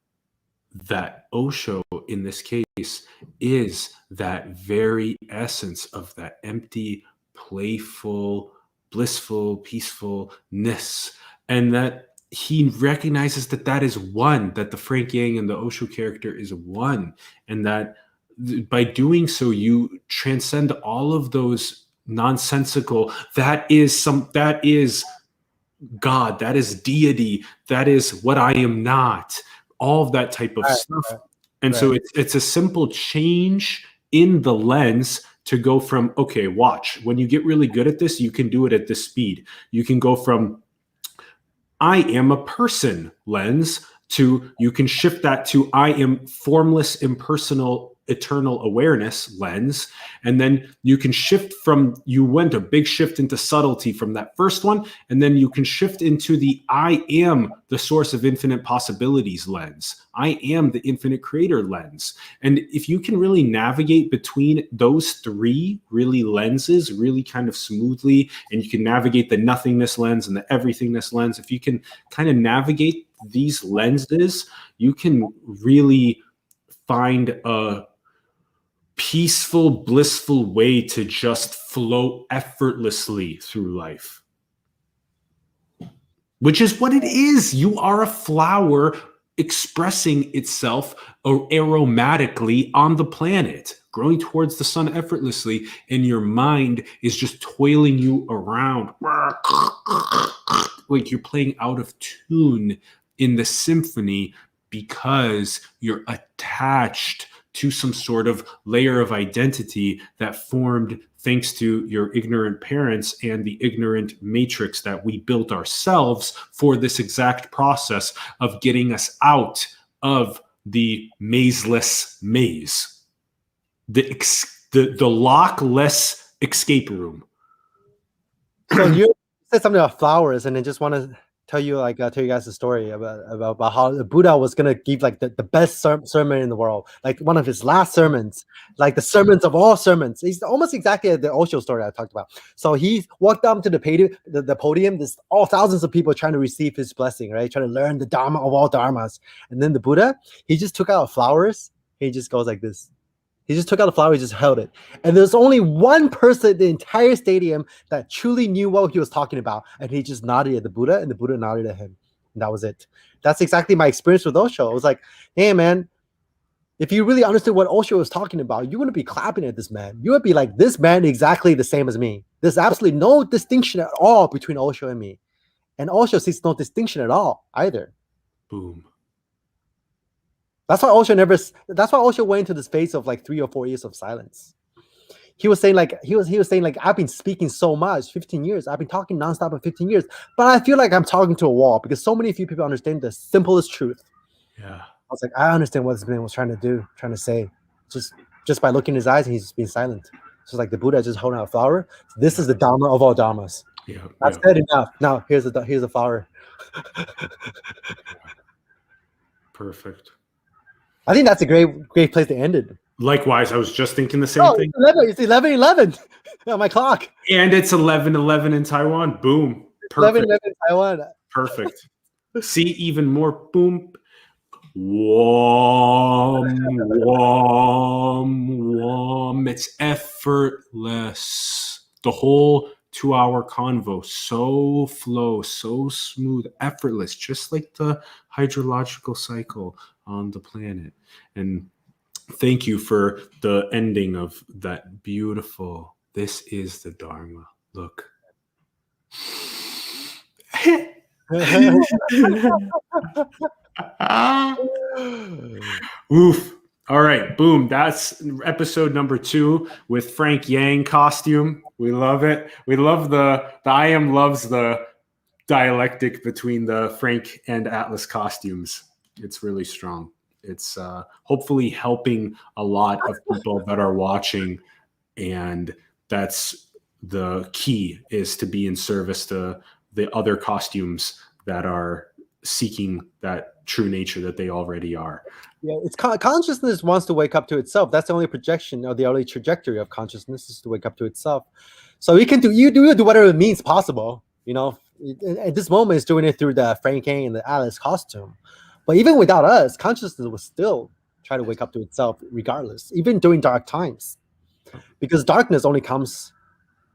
that Osho, in this case, is that very essence of that empty, playful, blissful, peacefulness, and that he recognizes that is one, that the Frank Yang and the Osho character is one, and that by doing so, you transcend all of those nonsensical, that is God, that is deity, that is what I am not, all of that type of stuff. And so it's a simple change in the lens to go from, okay, watch, when you get really good at this, you can do it at this speed. You can go from I am a person lens to, you can shift that to I am formless, impersonal, eternal awareness lens. And then you can shift from, you went a big shift into subtlety from that first one. And then you can shift into the I am the source of infinite possibilities lens. I am the infinite creator lens. And if you can really navigate between those three really lenses really kind of smoothly, and you can navigate the nothingness lens and the everythingness lens, if you can kind of navigate these lenses, you can really find a peaceful, blissful way to just flow effortlessly through life. Which is what it is. You are a flower expressing itself aromatically on the planet, growing towards the sun effortlessly, and your mind is just toiling you around like you're playing out of tune in the symphony because you're attached to some sort of layer of identity that formed thanks to your ignorant parents and the ignorant matrix that we built ourselves for this exact process of getting us out of the mazeless maze, the lockless escape room. So you said something about flowers, and I just want to tell you guys a story about how the Buddha was gonna give like the best sermon in the world, like one of his last sermons, like the sermons of all sermons. It's almost exactly the Osho story I talked about. So he walked up to the podium. There's all thousands of people trying to receive his blessing, right? Trying to learn the Dharma of all Dharmas. And then the Buddha, he just took out flowers. He just goes like this. He just took out the flower, he just held it. And there's only one person in the entire stadium that truly knew what he was talking about. And he just nodded at the Buddha, and the Buddha nodded at him. And that was it. That's exactly my experience with Osho. I was like, hey, man, if you really understood what Osho was talking about, you wouldn't be clapping at this man. You would be like, this man exactly the same as me. There's absolutely no distinction at all between Osho and me. And Osho sees no distinction at all either. Boom. That's why Osho went into this phase of like 3 or 4 years of silence. He was saying like, I've been speaking so much, 15 years. I've been talking nonstop for 15 years, but I feel like I'm talking to a wall because so many few people understand the simplest truth. Yeah. I was like, I understand what this man was trying to say, just by looking in his eyes, and he's just being silent. So like the Buddha just holding out a flower. This is the Dharma of all Dharmas. Yeah. That's good enough. Now here's the flower. Perfect. I think that's a great place to end it. Likewise, I was just thinking the same thing. It's 11:11 on my clock. And it's 11:11 in Taiwan. Boom. Perfect. 11:11 in Taiwan. Perfect. See, even more boom. Wom, wom, wom. It's effortless. The whole 2-hour convo, so flow, so smooth, effortless, just like the hydrological cycle on the planet. And thank you for the ending of that beautiful, this is the Dharma. Look. Oof. All right, boom. That's episode number 2 with Frank Yang costume. We love it. We love the I Am loves the dialectic between the Frank and Atlas costumes. It's really strong. It's hopefully helping a lot of people that are watching, and that's the key, is to be in service to the other costumes that are seeking that true nature that they already are. Yeah, it's consciousness wants to wake up to itself. That's the only projection or the only trajectory of consciousness, is to wake up to itself. So you can do whatever it means possible. You know, at this moment, it's doing it through the Frank Yang and the Alice costume. But even without us, consciousness will still try to wake up to itself, regardless, even during dark times, because darkness only comes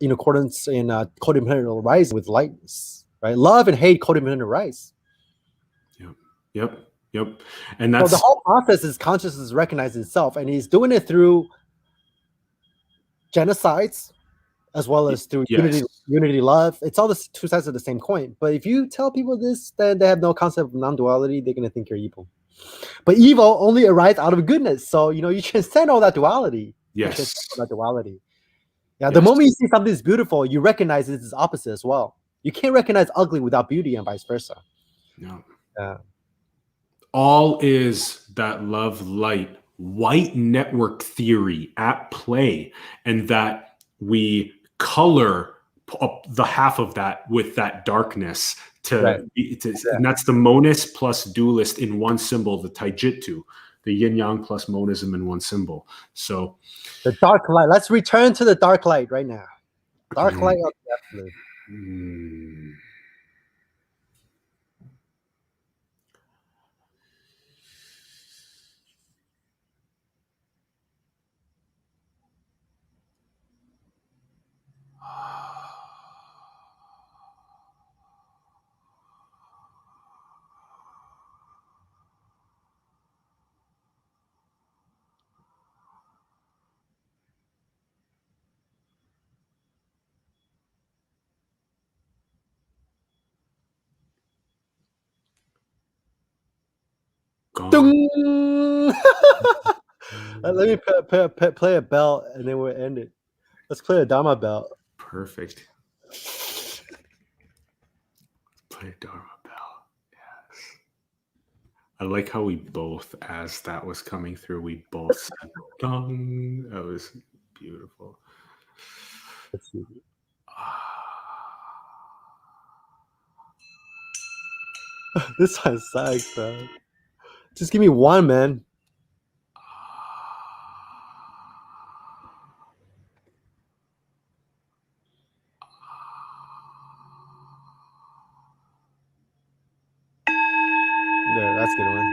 in accordance in codependent rise with lightness, right? Love and hate codependent rise. Yep. Yep. And So that's the whole process is consciousness recognizing itself, and he's doing it through genocides as well as through yes. unity, love. It's all the two sides of the same coin. But if you tell people this, then they have no concept of non-duality. They're gonna think you're evil. But evil only arises out of goodness. So you transcend all that duality. Yes. All that duality. Yeah. The Yes. moment you see something is beautiful, you recognize it's opposite as well. You can't recognize ugly without beauty, and vice versa. No. Yeah. All is that love light white network theory at play, and that we color the half of that with that darkness and that's the monist plus dualist in one symbol, the taijutsu, the yin yang plus monism in one symbol. So the dark light. Let's return to the dark light right now. Dark light of the absolute. Let me play a bell and then we'll end it. Let's play a Dharma bell. Perfect. Play a Dharma bell. Yes. I like how we both, as that was coming through, we both said dong. That was beautiful. Let's see. This one sucks, bro. Just give me one, man. There, that's a good one.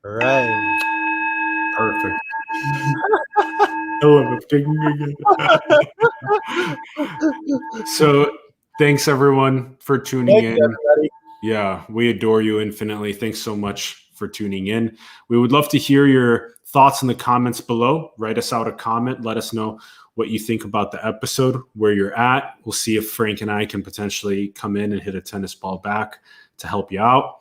All right. Perfect. I love it. So thanks everyone for tuning in. Everybody. Yeah, we adore you infinitely. Thanks so much for tuning in. We would love to hear your thoughts in the comments below. Write us out a comment. Let us know what you think about the episode, where you're at. We'll see if Frank and I can potentially come in and hit a tennis ball back to help you out.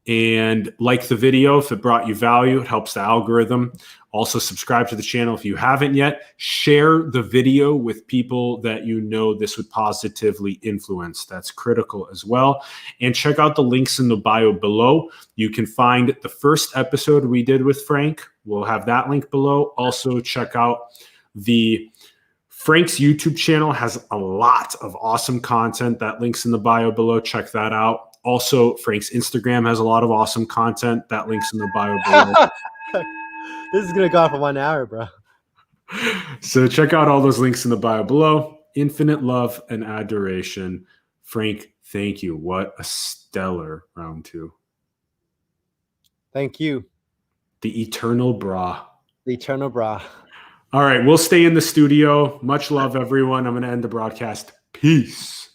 And like the video if it brought you value. It helps the algorithm. Also subscribe to the channel if you haven't yet. Share the video with people that you know this would positively influence. That's critical as well. And check out the links in the bio below. You can find the first episode we did with Frank. We'll have that link below. Also check out Frank's YouTube channel has a lot of awesome content. That link's in the bio below. Check that out. Also, Frank's Instagram has a lot of awesome content. That link's in the bio below. This is going to go on for 1 hour, bro. So check out all those links in the bio below. Infinite love and adoration. Frank, thank you. What a stellar round 2. Thank you. The Eternal Brah. The Eternal Brah. All right, we'll stay in the studio. Much love, everyone. I'm going to end the broadcast. Peace.